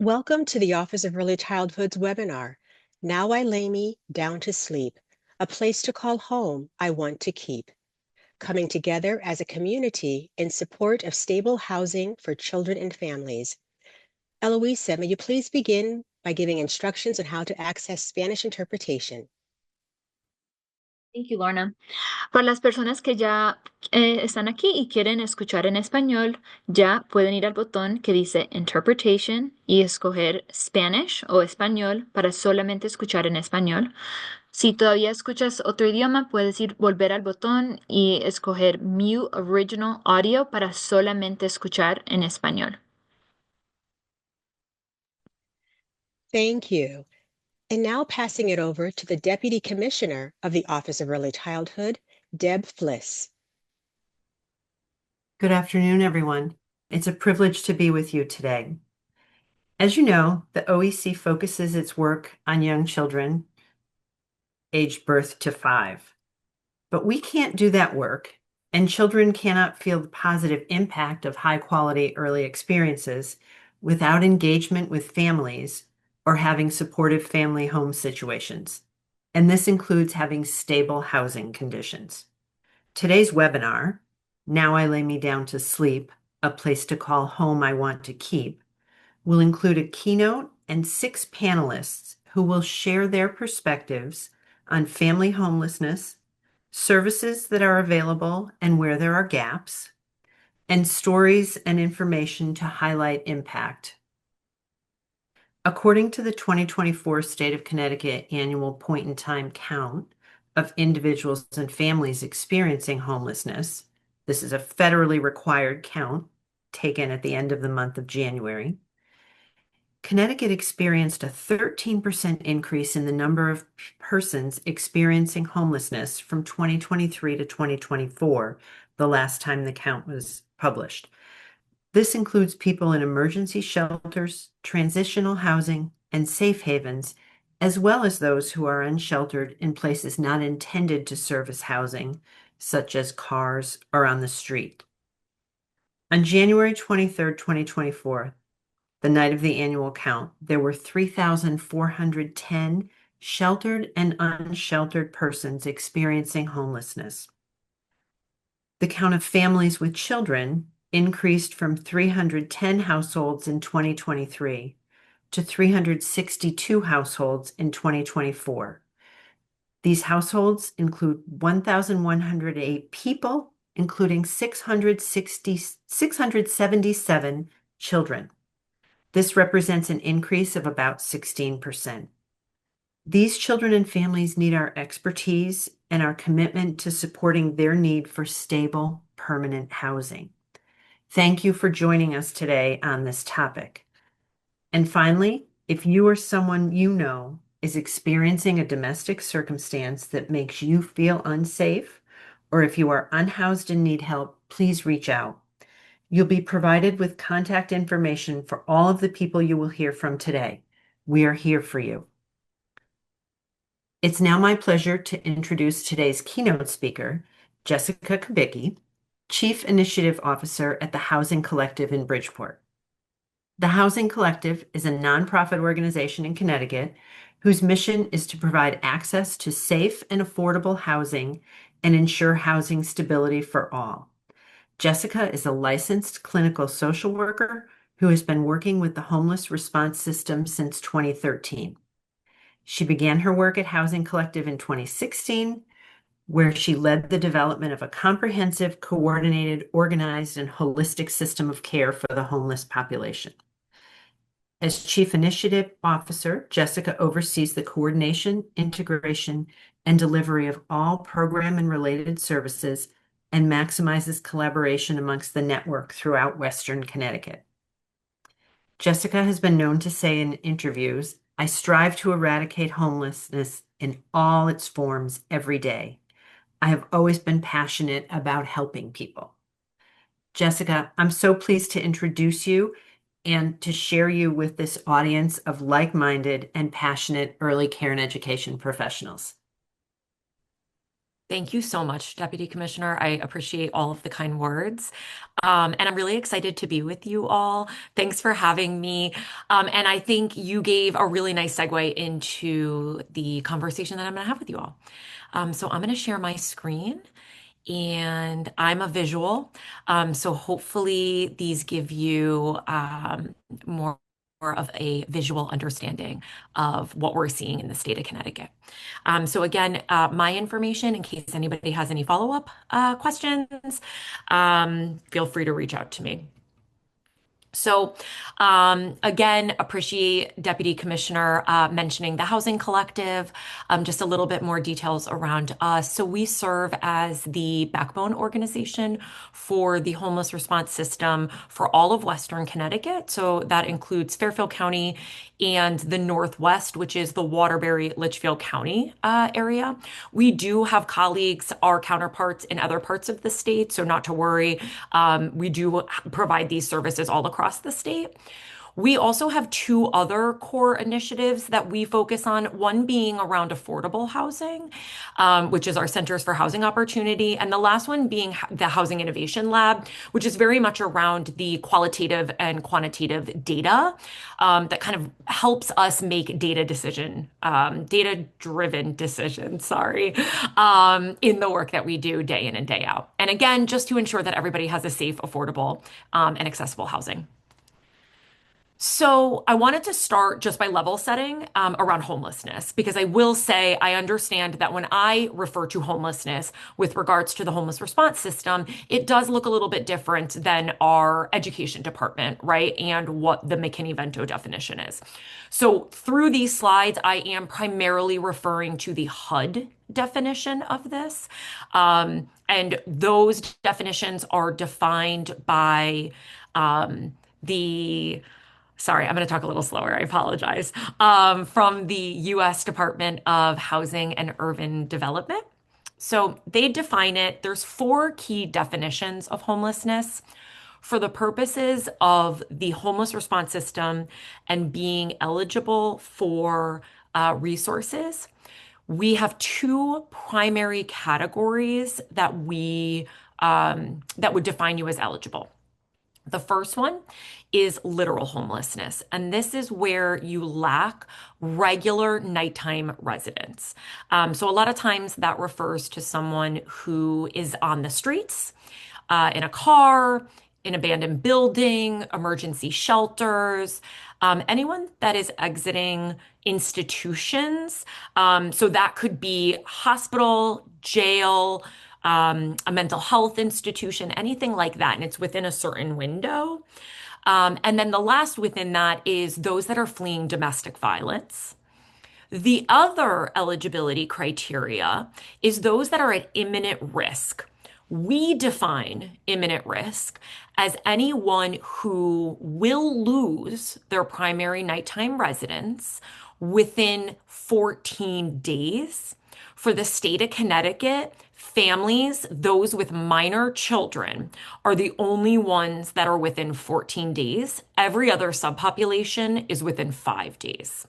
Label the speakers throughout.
Speaker 1: Welcome to the Office of Early Childhood's webinar, Now I Lay Me Down to Sleep, a place to call home I want to keep. Coming together as a community in support of stable housing for children and families. Eloisa, may you please begin by giving instructions on how to access Spanish interpretation?
Speaker 2: Thank you, Lorna. Para las personas que ya están aquí y quieren escuchar en español, ya pueden ir al botón que dice Interpretation y escoger Spanish o español para solamente escuchar en español. Si todavía escuchas otro idioma, puedes volver al botón y escoger Mute Original Audio para solamente escuchar en español.
Speaker 1: Thank you. And now passing it over to the Deputy Commissioner of the Office of Early Childhood, Deb Fliss.
Speaker 3: Good afternoon, everyone. It's a privilege to be with you today. As you know, the OEC focuses its work on young children aged birth to 5. But we can't do that work, and children cannot feel the positive impact of high-quality early experiences without engagement with families or having supportive family home situations. And this includes having stable housing conditions. Today's webinar, Now I Lay Me Down to Sleep, a place to call home I want to keep, will include a keynote and 6 panelists who will share their perspectives on family homelessness, services that are available and where there are gaps, and stories and information to highlight impact. According to the 2024 State of Connecticut annual point-in-time count of individuals and families experiencing homelessness, this is a federally required count taken at the end of the month of January, Connecticut experienced a 13% increase in the number of persons experiencing homelessness from 2023 to 2024, the last time the count was published. This includes people in emergency shelters, transitional housing, and safe havens, as well as those who are unsheltered in places not intended to serve as housing, such as cars or on the street. On January 23, 2024, the night of the annual count, there were 3,410 sheltered and unsheltered persons experiencing homelessness. The count of families with children increased from 310 households in 2023 to 362 households in 2024. These households include 1,108 people, including 677 children. This represents an increase of about 16%. These children and families need our expertise and our commitment to supporting their need for stable, permanent housing. Thank you for joining us today on this topic. And finally, if you or someone you know is experiencing a domestic circumstance that makes you feel unsafe, or if you are unhoused and need help, please reach out. You'll be provided with contact information for all of the people you will hear from today. We are here for you. It's now my pleasure to introduce today's keynote speaker, Jessica Kubicki, Chief Initiative Officer at the Housing Collective in Bridgeport. The Housing Collective is a nonprofit organization in Connecticut whose mission is to provide access to safe and affordable housing and ensure housing stability for all. Jessica is a licensed clinical social worker who has been working with the homeless response system since 2013. She began her work at Housing Collective in 2016, where she led the development of a comprehensive, coordinated, organized, and holistic system of care for the homeless population. As Chief Initiative Officer, Jessica oversees the coordination, integration, and delivery of all program and related services and maximizes collaboration amongst the network throughout Western Connecticut. Jessica has been known to say in interviews, "I strive to eradicate homelessness in all its forms every day. I have always been passionate about helping people." Jessica, I'm so pleased to introduce you and to share you with this audience of like-minded and passionate early care and education professionals.
Speaker 4: Thank you so much, Deputy Commissioner. I appreciate all of the kind words. And I'm really excited to be with you all. Thanks for having me. And I think you gave a really nice segue into the conversation that I'm going to have with you all. So I'm going to share my screen and I'm a visual. So hopefully these give you more of a visual understanding of what we're seeing in the state of Connecticut. So again, my information, in case anybody has any follow-up questions, feel free to reach out to me. So, again, appreciate Deputy Commissioner mentioning the Housing Collective. Just a little bit more details around us. So, we serve as the backbone organization for the homeless response system for all of Western Connecticut. So, that includes Fairfield County and the Northwest, which is the Waterbury, Litchfield County area. We do have colleagues, our counterparts in other parts of the state, so not to worry. We do provide these services all across the state. We also have two other core initiatives that we focus on, one being around affordable housing, which is our Centers for Housing Opportunity, and the last one being the Housing Innovation Lab, which is very much around the qualitative and quantitative data that kind of helps us make data-driven decisions, sorry, in the work that we do day in and day out. And again, just to ensure that everybody has a safe, affordable, and accessible housing. So I wanted to start just by level setting around homelessness, because I will say I understand that when I refer to homelessness with regards to the homeless response system, it does look a little bit different than our education department, right? And what the McKinney-Vento definition is. So through these slides, I am primarily referring to the HUD definition of this. And those definitions are defined by the sorry, I'm going to talk a little slower. I apologize. From the U.S. Department of Housing and Urban Development. So they define it. There's four key definitions of homelessness. For the purposes of the homeless response system and being eligible for resources, we have two primary categories that that would define you as eligible. The first one is literal homelessness, and this is where you lack regular nighttime residence. So a lot of times that refers to someone who is on the streets, in a car, in abandoned building, emergency shelters, anyone that is exiting institutions. So that could be hospital, jail, a mental health institution, anything like that. And it's within a certain window. And then the last within that is those that are fleeing domestic violence. The other eligibility criteria is those that are at imminent risk. We define imminent risk as anyone who will lose their primary nighttime residence within 14 days. For the state of Connecticut, families, those with minor children, are the only ones that are within 14 days. Every other subpopulation is within 5 days.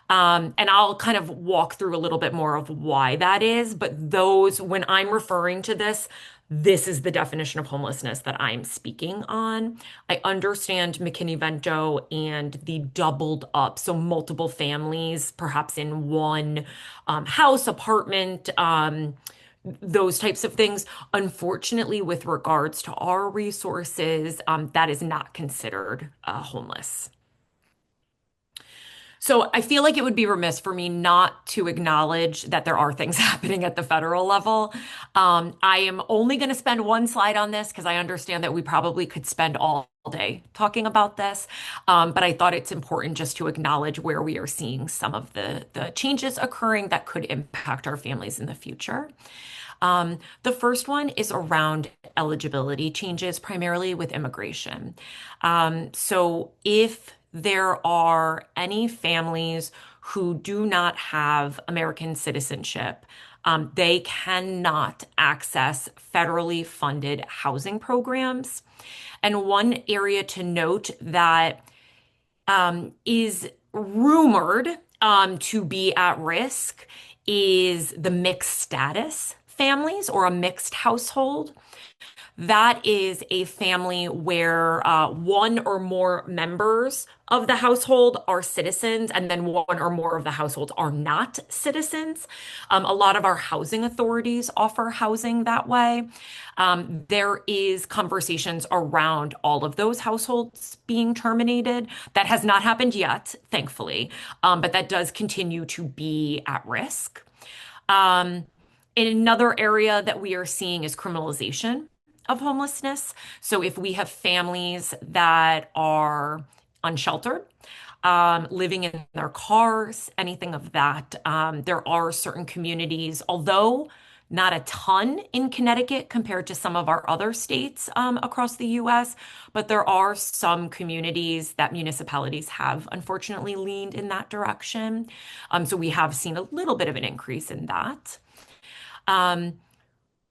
Speaker 4: And I'll kind of walk through a little bit more of why that is. But those, when I'm referring to this, this is the definition of homelessness that I'm speaking on. I understand McKinney-Vento and the doubled up, so multiple families, perhaps in one house, apartment, those types of things. Unfortunately, with regards to our resources, that is not considered homeless. So I feel like it would be remiss for me not to acknowledge that there are things happening at the federal level. I am only going to spend one slide on this because I understand that we probably could spend all day talking about this. But I thought it's important just to acknowledge where we are seeing some of the changes occurring that could impact our families in the future. The first one is around eligibility changes, primarily with immigration. So if there are any families who do not have American citizenship, they cannot access federally funded housing programs. And one area to note that is rumored to be at risk is the mixed status families or a mixed household, that is a family where one or more members of the household are citizens, and then one or more of the households are not citizens. A lot of our housing authorities offer housing that way. There is conversations around all of those households being terminated. That has not happened yet, thankfully, but that does continue to be at risk. Um, Another area that we are seeing is criminalization of homelessness. So if we have families that are unsheltered, living in their cars, anything of that, there are certain communities, although not a ton in Connecticut compared to some of our other states across the US, but there are some communities that municipalities have unfortunately leaned in that direction. So we have seen a little bit of an increase in that. Um,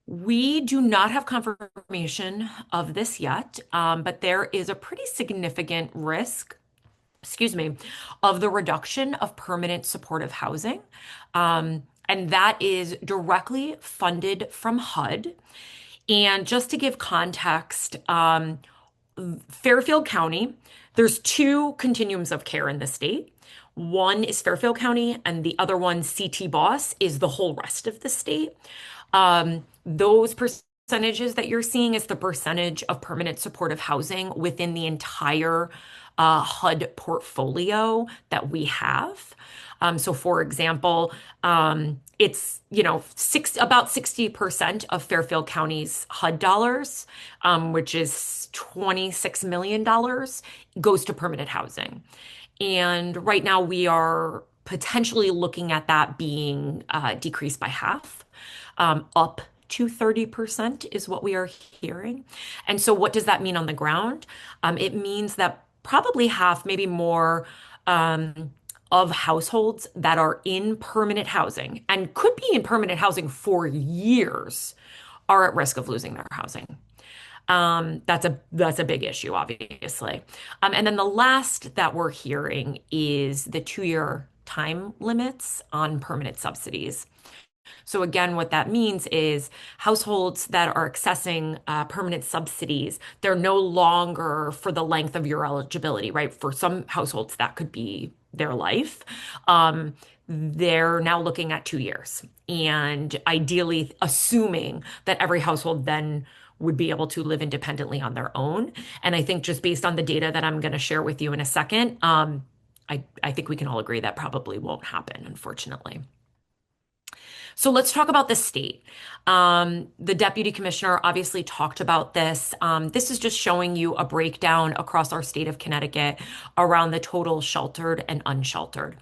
Speaker 4: we do not have confirmation of this yet, but there is a pretty significant risk, excuse me, of the reduction of permanent supportive housing. And that is directly funded from HUD. And just to give context, Fairfield County, there's two continuums of care in the state. One is Fairfield County, and the other one, CT Boss, is the whole rest of the state. Those percentages that you're seeing is the percentage of permanent supportive housing within the entire HUD portfolio that we have. So for example, it's, about 60% of Fairfield County's HUD dollars, which is $26 million, goes to permanent housing. And right now we are potentially looking at that being decreased by half, up to 30% is what we are hearing. And so what does that mean on the ground? It means that probably half, maybe more, of households that are in permanent housing and could be in permanent housing for years are at risk of losing their housing. That's a big issue, obviously. And then the last that we're hearing is the 2-year time limits on permanent subsidies. So again, what that means is households that are accessing permanent subsidies, they're no longer for the length of your eligibility, right? For some households, that could be their life. They're now looking at 2 years, and ideally assuming that every household then would be able to live independently on their own. And I think just based on the data that I'm going to share with you in a second, I think we can all agree that probably won't happen, unfortunately. So let's talk about the state. The deputy commissioner obviously talked about this. This is just showing you a breakdown across our state of Connecticut around the total sheltered and unsheltered.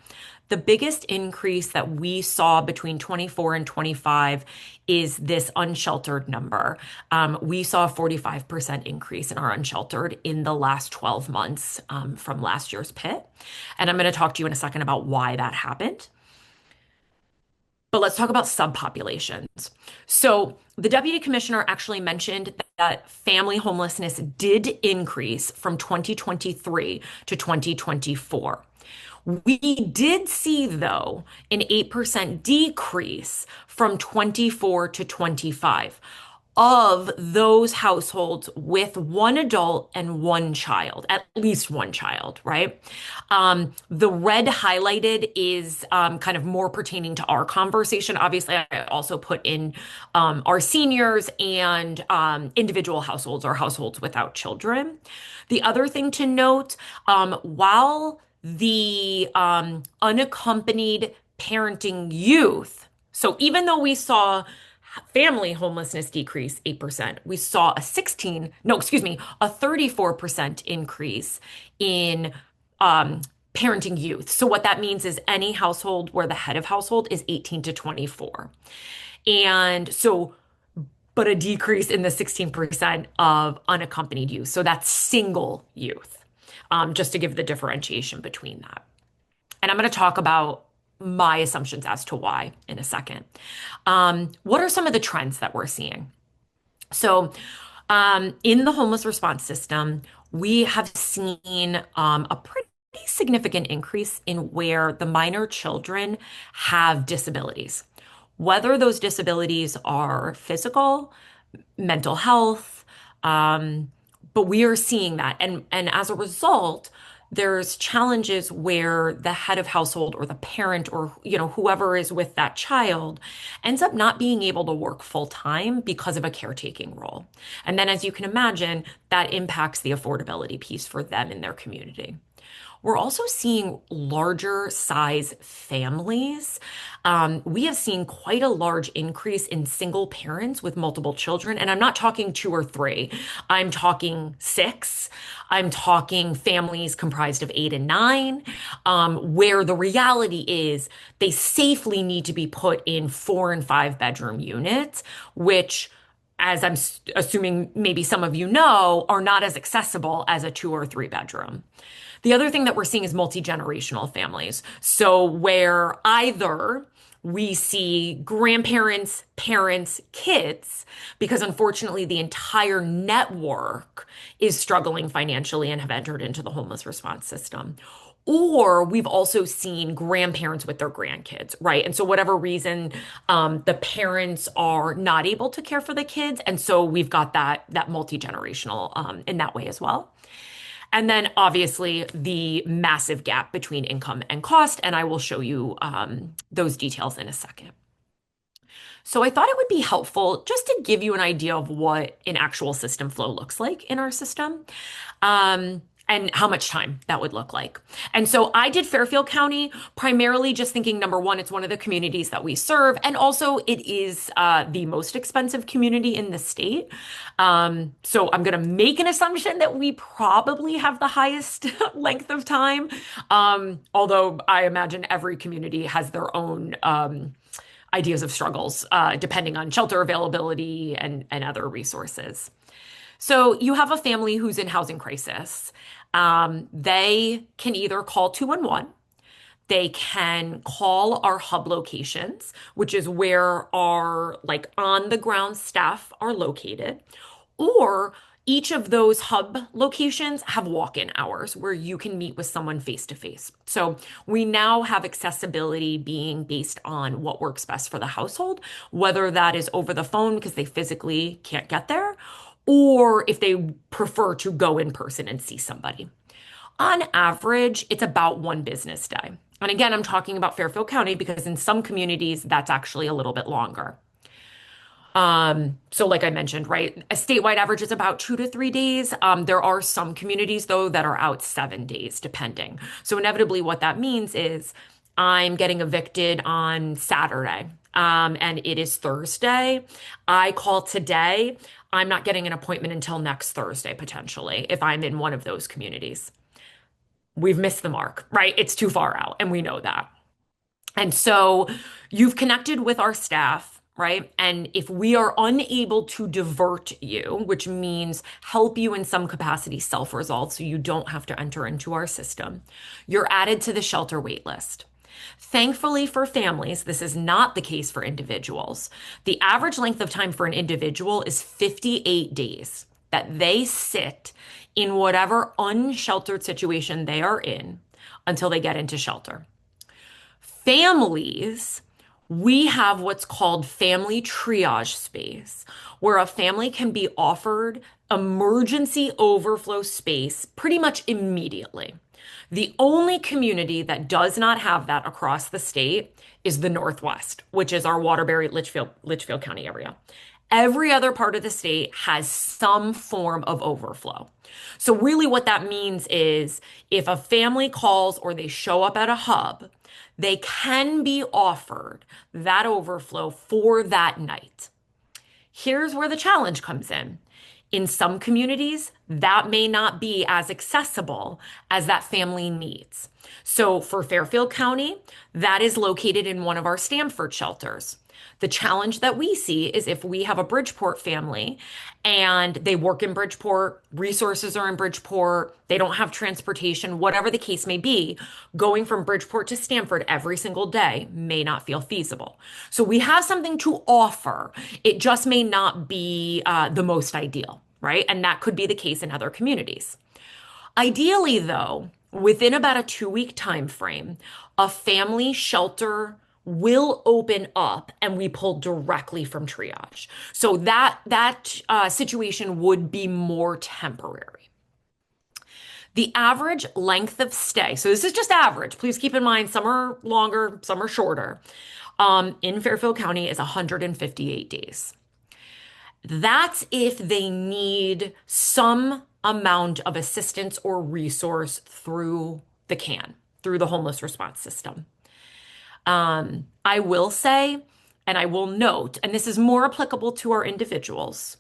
Speaker 4: The biggest increase that we saw between 24 and 25 is this unsheltered number. We saw a 45% increase in our unsheltered in the last 12 months from last year's PIT. And I'm going to talk to you in a second about why that happened. But let's talk about subpopulations. So the deputy commissioner actually mentioned that family homelessness did increase from 2023 to 2024. We did see, though, an 8% decrease from 24 to 25 of those households with one adult and one child, at least one child, right? The red highlighted is kind of more pertaining to our conversation. Obviously, I also put in our seniors and individual households or households without children. The other thing to note, while the unaccompanied parenting youth, so even though we saw family homelessness decrease 8%, we saw a 34% increase in parenting youth. So what that means is any household where the head of household is 18 to 24. And so, but a decrease in the 16% of unaccompanied youth. So that's single youth, just to give the differentiation between that. And I'm going to talk about my assumptions as to why in a second. What are some of the trends that we're seeing? So, in the homeless response system, we have seen a pretty significant increase in where the minor children have disabilities. whether those disabilities are physical, mental health, um, but we are seeing that. And as a result, there's challenges where the head of household or the parent or whoever is with that child ends up not being able to work full time because of a caretaking role. And then as you can imagine, that impacts the affordability piece for them in their community. We're also seeing larger size families. We have seen quite a large increase in single parents with multiple children. And I'm not talking two or three, I'm talking six. I'm talking families comprised of 8 and 9, where the reality is they safely need to be put in 4 and 5 bedroom units, which as I'm assuming maybe some of you know, are not as accessible as a 2 or 3 bedroom. The other thing that we're seeing is multi-generational families. So where either we see grandparents, parents, kids, because unfortunately the entire network is struggling financially and have entered into the homeless response system. Or we've also seen grandparents with their grandkids, right? And so whatever reason, the parents are not able to care for the kids. And so we've got that multi-generational in that way as well. And then obviously the massive gap between income and cost, and I will show you those details in a second. So I thought it would be helpful just to give you an idea of what an actual system flow looks like in our system. And how much time that would look like. And so I did Fairfield County primarily just thinking, number one, it's one of the communities that we serve. And also it is the most expensive community in the state. So I'm going to make an assumption that we probably have the highest length of time. Although I imagine every community has their own ideas of struggles, depending on shelter availability and other resources. So you have a family who's in housing crisis. They can either call 211, they can call our hub locations, which is where our like on the ground staff are located, or each of those hub locations have walk-in hours where you can meet with someone face to face. So we now have accessibility being based on what works best for the household, whether that is over the phone because they physically can't get there, or if they prefer to go in person and see somebody. On average, it's about 1 business day. And again, I'm talking about Fairfield County because in some communities, that's actually a little bit longer. So like I mentioned, right, a statewide average is about 2 to 3 days. There are some communities though that are out 7 days, depending. So inevitably what that means is I'm getting evicted on Saturday, and it is Thursday. I call today. I'm not getting an appointment until next Thursday, potentially, if I'm in one of those communities. We've missed the mark, right? It's too far out, and we know that. And so you've connected with our staff, right? And if we are unable to divert you, which means help you in some capacity self-resolve so you don't have to enter into our system, you're added to the shelter wait list. Thankfully for families, this is not the case for individuals. The average length of time for an individual is 58 days that they sit in whatever unsheltered situation they are in until they get into shelter. Families, we have what's called family triage space, where a family can be offered emergency overflow space pretty much immediately. The only community that does not have that across the state is the Northwest, which is our Waterbury, Litchfield County area. Every other part of the state has some form of overflow. So really what that means is if a family calls or they show up at a hub, they can be offered that overflow for that night. Here's where the challenge comes in. In some communities, that may not be as accessible as that family needs. So for Fairfield County, that is located in one of our Stamford shelters. The challenge that we see is if we have a Bridgeport family and they work in Bridgeport, resources are in Bridgeport, they don't have transportation, whatever the case may be, going from Bridgeport to Stamford every single day may not feel feasible. So we have something to offer. It just may not be the most ideal, right? And that could be the case in other communities. Ideally, though, within about a 2-week time frame, a family shelter will open up and we pull directly from triage. So that situation would be more temporary. The average length of stay, so this is just average. Please keep in mind some are longer, some are shorter. In Fairfield County is 158 days. That's if they need some amount of assistance or resource through the CAN, through the homeless response system. I will say, and I will note, and this is more applicable to our individuals,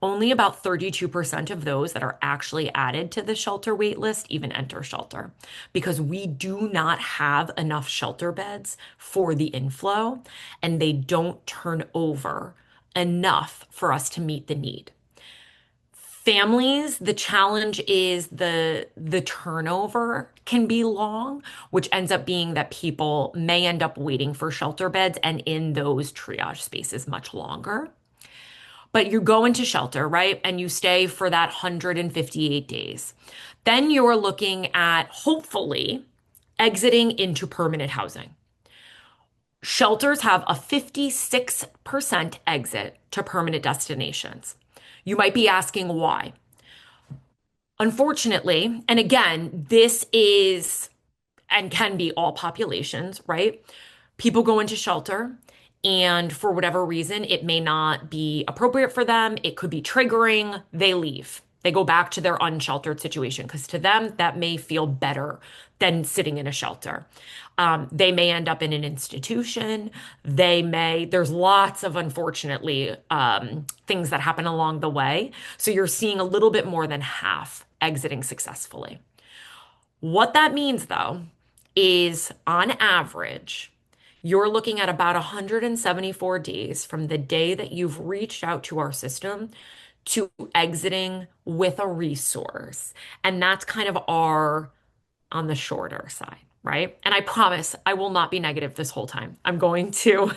Speaker 4: only about 32% of those that are actually added to the shelter wait list even enter shelter because we do not have enough shelter beds for the inflow and they don't turn over enough for us to meet the need. Families, the challenge is the turnover can be long, which ends up being that people may end up waiting for shelter beds and in those triage spaces much longer. But you go into shelter, right? And you stay for that 158 days. Then you're looking at hopefully exiting into permanent housing. Shelters have a 56% exit to permanent destinations. You might be asking why. Unfortunately, and again, this is and can be all populations, right? People go into shelter and for whatever reason, it may not be appropriate for them. It could be triggering. They leave. They go back to their unsheltered situation because to them, that may feel better than sitting in a shelter. They may end up in an institution. There's lots of, unfortunately, things that happen along the way. So you're seeing a little bit more than half exiting successfully. What that means, though, is on average, you're looking at about 174 days from the day that you've reached out to our system to exiting with a resource. And that's kind of our on the shorter side, right? And I promise I will not be negative this whole time. I'm going to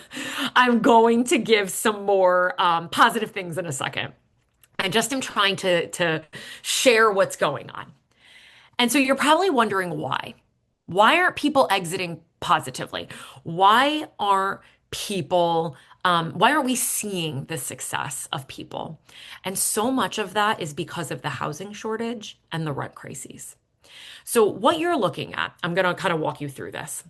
Speaker 4: give some more positive things in a second. I just am trying to share what's going on. And so you're probably wondering why. Why aren't people exiting positively? Why aren't we seeing the success of people? And so much of that is because of the housing shortage and the rent crises. So what you're looking at, I'm going to kind of walk you through this.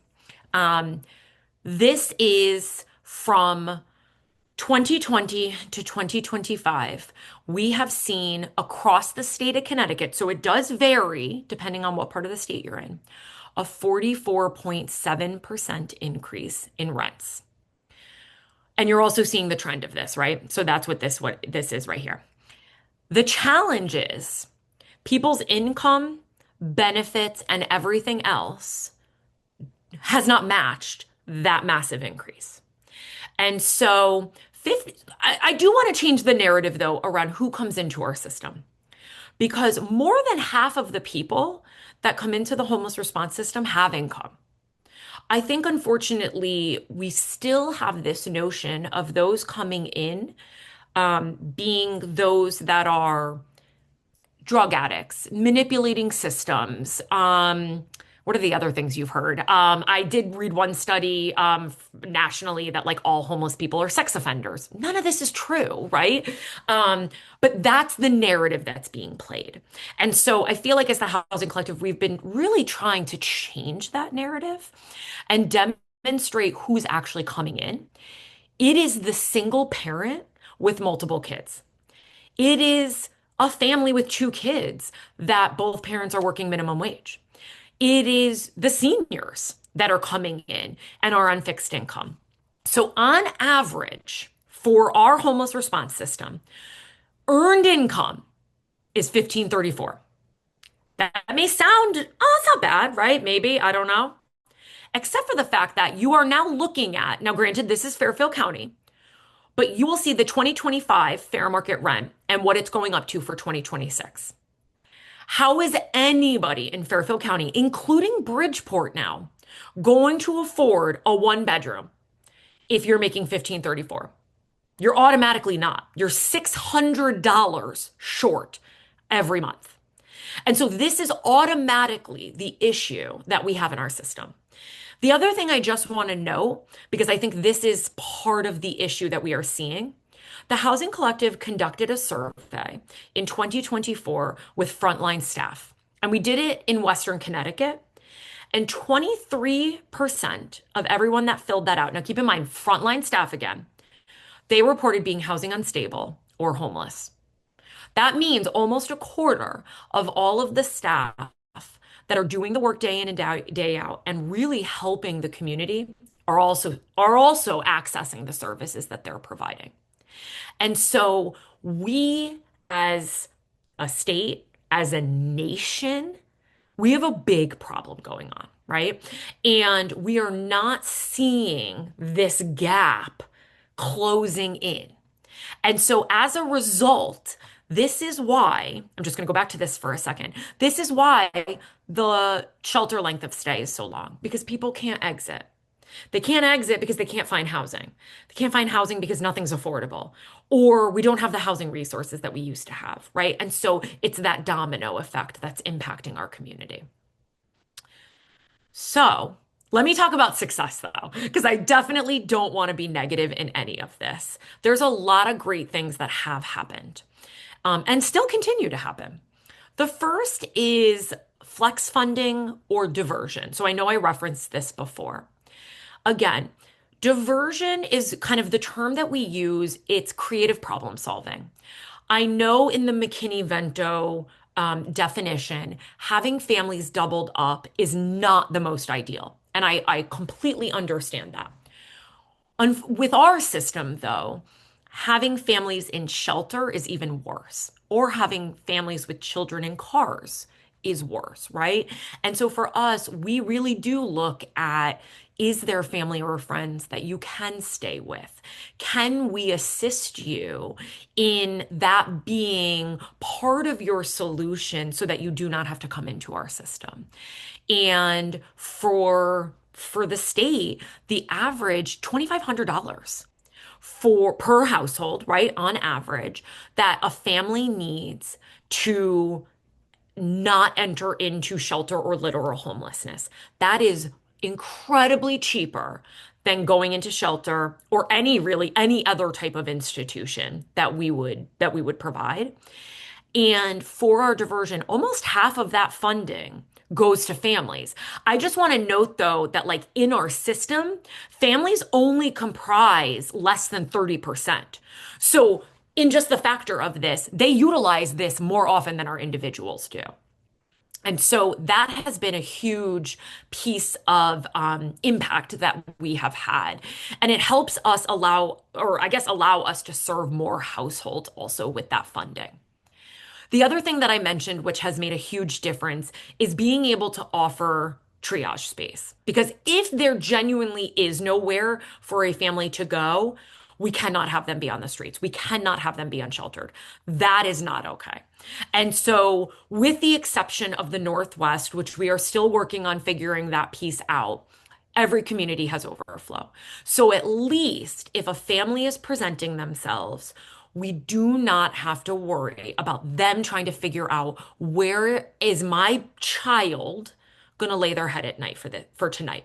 Speaker 4: This is from 2020 to 2025, we have seen across the state of Connecticut, so it does vary depending on what part of the state you're in, a 44.7% increase in rents. And you're also seeing the trend of this, right? So that's what this is right here. The challenge is people's income, benefits, and everything else has not matched that massive increase. And so I do want to change the narrative, though, around who comes into our system. Because more than half of the people that come into the homeless response system have income. I think, unfortunately, we still have this notion of those coming in being those that are drug addicts, manipulating systems. What are the other things you've heard? I did read one study nationally that like all homeless people are sex offenders. None of this is true, right? But that's the narrative that's being played. And so I feel like as the Housing Collective, we've been really trying to change that narrative and demonstrate who's actually coming in. It is the single parent with multiple kids. It is a family with 2 kids that both parents are working minimum wage. It is the seniors that are coming in and are on fixed income. So on average, for our homeless response system, earned income is $1,534. That may sound, oh, it's not bad, right? Maybe, I don't know. Except for the fact that you are now looking at, now granted, this is Fairfield County, but you will see the 2025 fair market rent and what it's going up to for 2026. How is anybody in Fairfield County, including Bridgeport now, going to afford a 1-bedroom if you're making $1,534? You're automatically not. You're $600 short every month. And so this is automatically the issue that we have in our system. The other thing I just want to note, because I think this is part of the issue that we are seeing, the Housing Collective conducted a survey in 2024 with frontline staff, and we did it in Western Connecticut. And 23% of everyone that filled that out, now keep in mind, frontline staff again, they reported being housing unstable or homeless. That means almost a quarter of all of the staff that are doing the work day in and day out and really helping the community are also accessing the services that they're providing. And so we as a state, as a nation, we have a big problem going on, right? And we are not seeing this gap closing in. And so as a result, this is why, I'm just going to go back to this for a second. This is why the shelter length of stay is so long, because people can't exit. They can't exit because they can't find housing. They can't find housing because nothing's affordable, or we don't have the housing resources that we used to have, right? And so it's that domino effect that's impacting our community. So let me talk about success though, because I definitely don't want to be negative in any of this. There's a lot of great things that have happened, and still continue to happen. The first is flex funding or diversion. So I know I referenced this before. Again, diversion is kind of the term that we use. It's creative problem solving. I know in the McKinney-Vento definition, having families doubled up is not the most ideal. And I completely understand that. With our system, though, having families in shelter is even worse, or having families with children in cars is worse, right? And so for us, we really do look at, is there family or friends that you can stay with? Can we assist you in that being part of your solution so that you do not have to come into our system? And for the state, the average $2,500 for per household, right? On average, that a family needs to not enter into shelter or literal homelessness. That is incredibly cheaper than going into shelter or any other type of institution that we would provide. And for our diversion, almost half of that funding goes to families. I just want to note though that like in our system, families only comprise less than 30%. So in just the factor of this, they utilize this more often than our individuals do. And so that has been a huge piece of impact that we have had. And it helps us allow us to serve more households also with that funding. The other thing that I mentioned, which has made a huge difference, is being able to offer triage space. Because if there genuinely is nowhere for a family to go, we cannot have them be on the streets. We cannot have them be unsheltered. That is not okay. And so, with the exception of the Northwest, which we are still working on figuring that piece out, every community has overflow. So, at least if a family is presenting themselves, we do not have to worry about them trying to figure out, where is my child going to lay their head at night for tonight?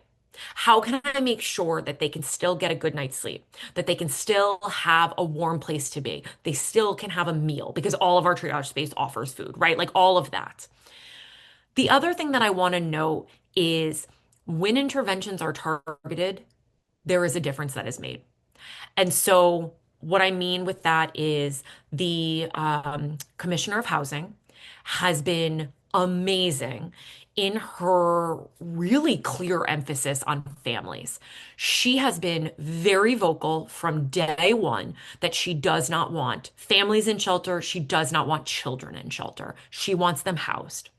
Speaker 4: How can I make sure that they can still get a good night's sleep, that they can still have a warm place to be, they still can have a meal, because all of our triage space offers food, right? Like all of that. The other thing that I want to note is when interventions are targeted, there is a difference that is made. And so what I mean with that is the Commissioner of Housing has been amazing in her really clear emphasis on families. She has been very vocal from day one that she does not want families in shelter. She does not want children in shelter. She wants them housed.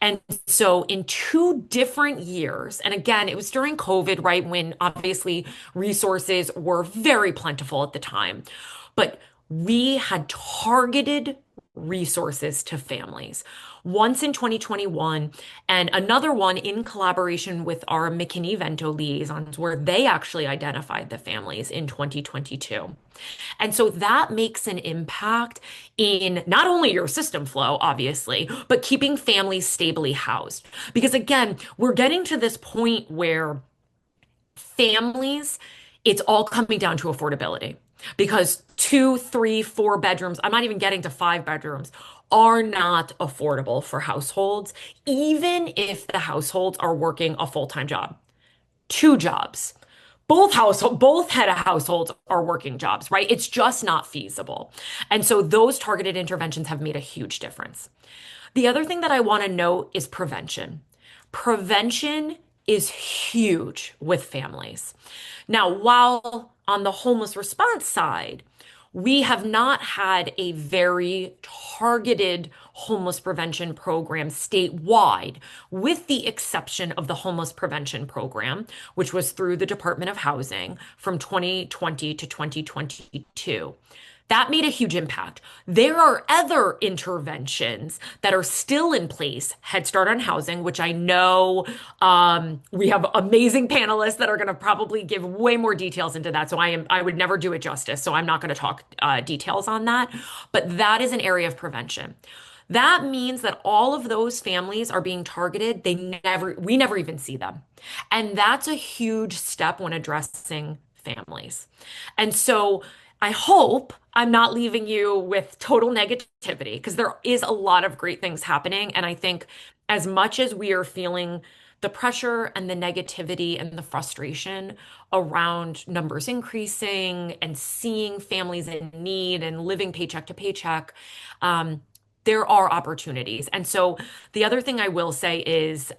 Speaker 4: And so in 2 different years, and again, it was during COVID, right, when obviously resources were very plentiful at the time, but we had targeted resources to families. Once in 2021, and another one in collaboration with our McKinney-Vento liaisons, where they actually identified the families in 2022. And so that makes an impact in not only your system flow, obviously, but keeping families stably housed. Because again, we're getting to this point where families, it's all coming down to affordability because 2, 3, 4 bedrooms, I'm not even getting to 5 bedrooms, are not affordable for households, even if the households are working a full-time job, 2 jobs. Both head of households are working jobs, right? It's just not feasible. And so those targeted interventions have made a huge difference. The other thing that I want to note is prevention. Prevention is huge with families. Now, while on the homeless response side, we have not had a very targeted homeless prevention program statewide, with the exception of the homeless prevention program, which was through the Department of Housing from 2020 to 2022. That made a huge impact. There are other interventions that are still in place, Head Start on Housing, which I know we have amazing panelists that are going to probably give way more details into that. So I would never do it justice. So I'm not going to talk details on that. But that is an area of prevention. That means that all of those families are being targeted. We never even see them. And that's a huge step when addressing families. And so I hope I'm not leaving you with total negativity because there is a lot of great things happening. And I think as much as we are feeling the pressure and the negativity and the frustration around numbers increasing and seeing families in need and living paycheck to paycheck, there are opportunities. And so the other thing I will say is,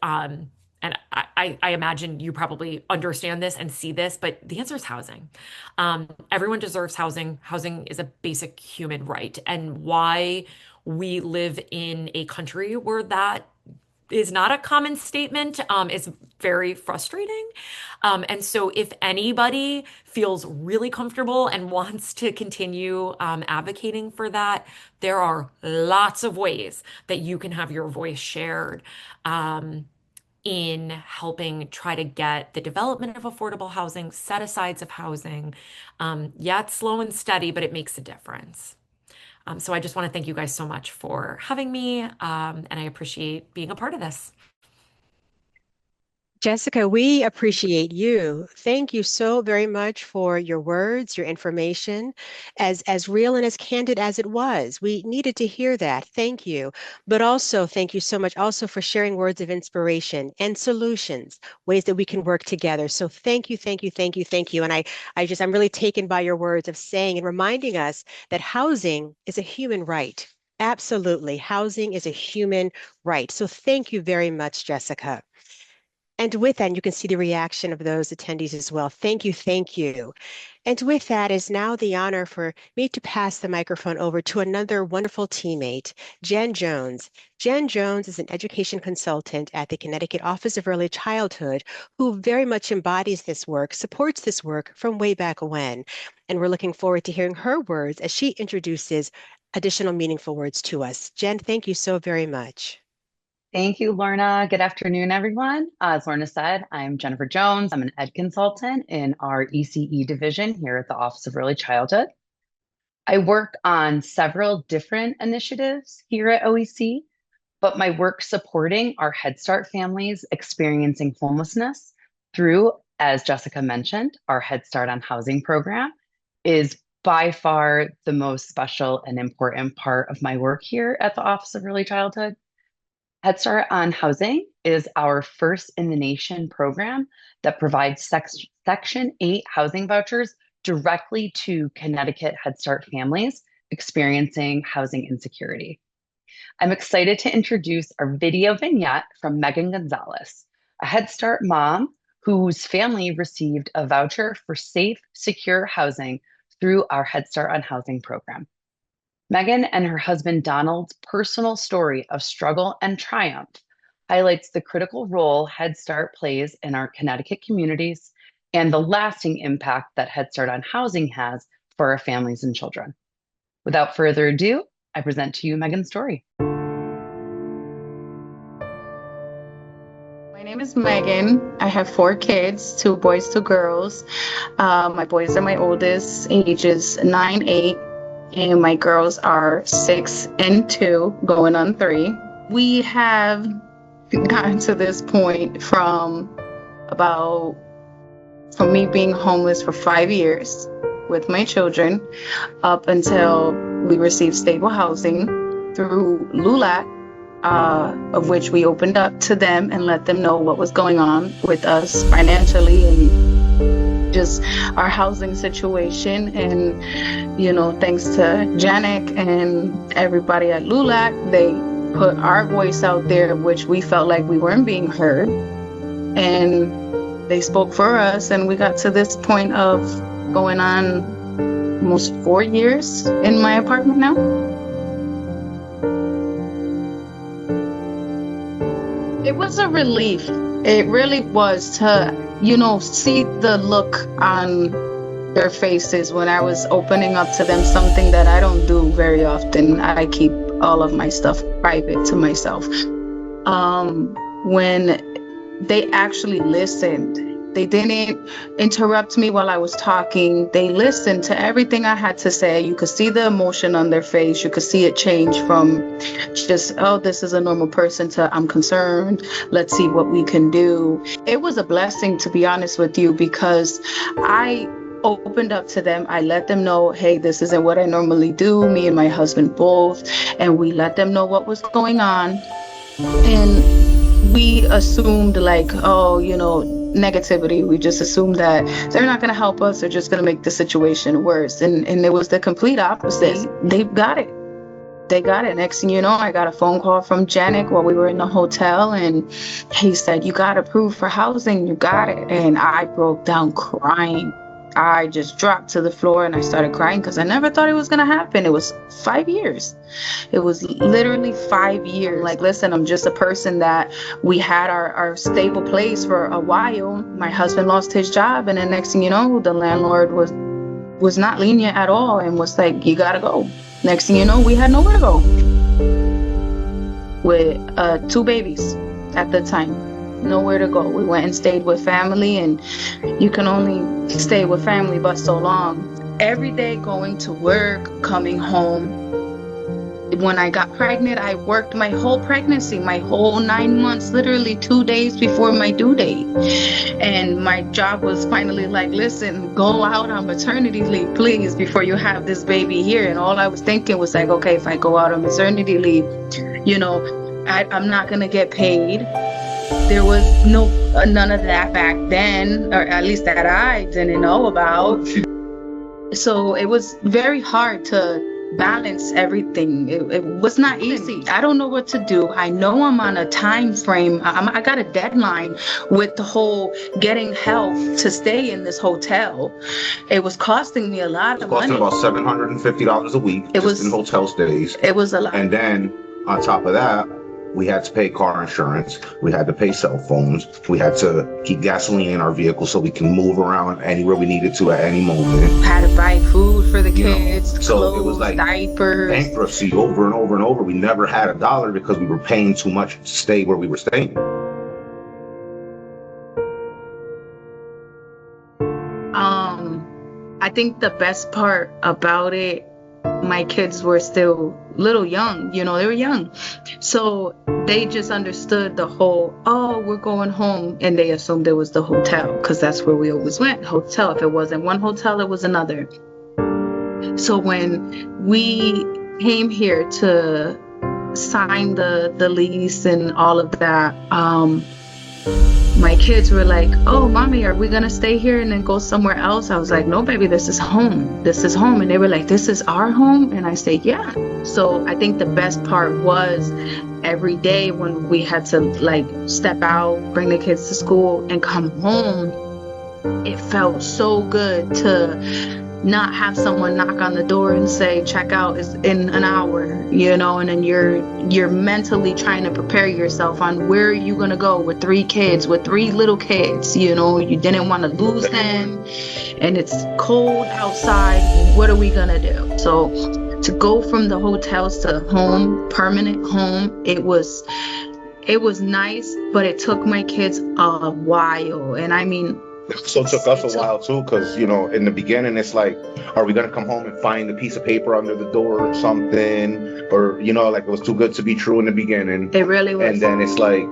Speaker 4: and I imagine you probably understand this and see this, but the answer is housing. Everyone deserves housing. Housing is a basic human right. And why we live in a country where that is not a common statement is very frustrating. And so if anybody feels really comfortable and wants to continue advocating for that, there are lots of ways that you can have your voice shared. In helping try to get the development of affordable housing, set-asides of housing. Yeah, it's slow and steady, but it makes a difference. So I just want to thank you guys so much for having me, and I appreciate being a part of this.
Speaker 1: Jessica, we appreciate you. Thank you so very much for your words, your information, as real and as candid as it was. We needed to hear that. Thank you. But also, thank you so much also for sharing words of inspiration and solutions, ways that we can work together. So thank you, thank you, thank you, thank you. And I'm really taken by your words of saying and reminding us that housing is a human right. Absolutely. Housing is a human right. So thank you very much, Jessica. And with that, you can see the reaction of those attendees as well. Thank you, thank you. And with that is now the honor for me to pass the microphone over to another wonderful teammate, Jen Jones. Jen Jones is an education consultant at the Connecticut Office of Early Childhood who very much embodies this work, supports this work from way back when. And we're looking forward to hearing her words as she introduces additional meaningful words to us. Jen, thank you so very much.
Speaker 5: Thank you, Lorna. Good afternoon, everyone. As Lorna said, I'm Jennifer Jones. I'm an ed consultant in our ECE division here at the Office of Early Childhood. I work on several different initiatives here at OEC, but my work supporting our Head Start families experiencing homelessness through, as Jessica mentioned, our Head Start on Housing program is by far the most special and important part of my work here at the Office of Early Childhood. Head Start on Housing is our first in the nation program that provides Section 8 housing vouchers directly to Connecticut Head Start families experiencing housing insecurity. I'm excited to introduce our video vignette from Megan Gonzalez, a Head Start mom whose family received a voucher for safe, secure housing through our Head Start on Housing program. Megan and her husband Donald's personal story of struggle and triumph highlights the critical role Head Start plays in our Connecticut communities and the lasting impact that Head Start on Housing has for our families and children. Without further ado, I present to you Megan's story.
Speaker 6: My name is Megan. I have 4 kids, 2 boys, 2 girls. My boys are my oldest, ages 9, 8. And my girls are 6 and 2, going on 3. We have gotten to this point from about from me being homeless for 5 years with my children up until we received stable housing through LULAC, of which we opened up to them and let them know what was going on with us financially and just our housing situation. And, you know, thanks to Janek and everybody at LULAC, they put our voice out there, which we felt like we weren't being heard. And they spoke for us, and we got to this point of going on almost 4 years in my apartment now. It was a relief. It really was to, you know, see the look on their faces when I was opening up to them, something that I don't do very often. I keep all of my stuff private to myself. When they actually listened, they didn't interrupt me while I was talking. They listened to everything I had to say. You could see the emotion on their face. You could see it change from just, oh, this is a normal person, to I'm concerned. Let's see what we can do. It was a blessing, to be honest with you, because I opened up to them. I let them know, hey, this isn't what I normally do, me and my husband both. And we let them know what was going on. And we assumed like, oh, you know, negativity. We just assumed that they're not going to help us. They're just going to make the situation worse. And it was the complete opposite. They got it. They got it. Next thing you know, I got a phone call from Janek while we were in the hotel, and he said, you got approved for housing. You got it. And I broke down crying. I just dropped to the floor and I started crying because I never thought it was going to happen. It was 5 years. It was literally 5 years. Like, listen, I'm just a person that we had our stable place for a while. My husband lost his job, and then next thing you know, the landlord was not lenient at all and was like, you got to go. Next thing you know, we had nowhere to go with 2 babies at the time. Nowhere to go. We went and stayed with family, and you can only stay with family but so long. Every day going to work, coming home. When I got pregnant, I worked my whole pregnancy, my whole 9 months, literally 2 days before my due date. And my job was finally like, listen, go out on maternity leave, please, before you have this baby here. And all I was thinking was like, okay, if I go out on maternity leave, you know, I'm not going to get paid. There was none of that back then, or at least that I didn't know about. So it was very hard to balance everything. It was not easy. I don't know what to do. I know I'm on a time frame. I got a deadline with the whole getting help to stay in this hotel. It was costing me a lot of money.
Speaker 7: It was costing about $750 a week in hotel stays.
Speaker 6: It was a lot.
Speaker 7: And then on top of that, we had to pay car insurance. We had to pay cell phones. We had to keep gasoline in our vehicle so we can move around anywhere we needed to at any moment.
Speaker 6: Had to buy food for the kids,
Speaker 7: so
Speaker 6: clothes,
Speaker 7: it was like
Speaker 6: diapers.
Speaker 7: Bankruptcy over and over and over. We never had a dollar because we were paying too much to stay where we were staying.
Speaker 6: I think the best part about it, my kids were still little young, you know, they were young. So they just understood the whole, oh, we're going home. And they assumed it was the hotel because that's where we always went, hotel. If it wasn't one hotel, it was another. So when we came here to sign the lease and all of that, my kids were like, oh, mommy, are we going to stay here and then go somewhere else? I was like, no, baby, this is home. This is home. And they were like, this is our home? And I said, yeah. So I think the best part was every day when we had to like step out, bring the kids to school and come home, it felt so good to not have someone knock on the door and say, check out is in an hour, you know, and then you're mentally trying to prepare yourself on where are you going to go with 3 kids, with 3 little kids, you know, you didn't want to lose them and it's cold outside. What are we going to do? So to go from the hotels to home, permanent home, it was nice, but it took my kids a while. And I mean,
Speaker 7: so it took us a while too, because, you know, in the beginning, it's like, are we going to come home and find a piece of paper under the door or something? Or, you know, like it was too good to be true in the beginning.
Speaker 6: It really was.
Speaker 7: And then it's like,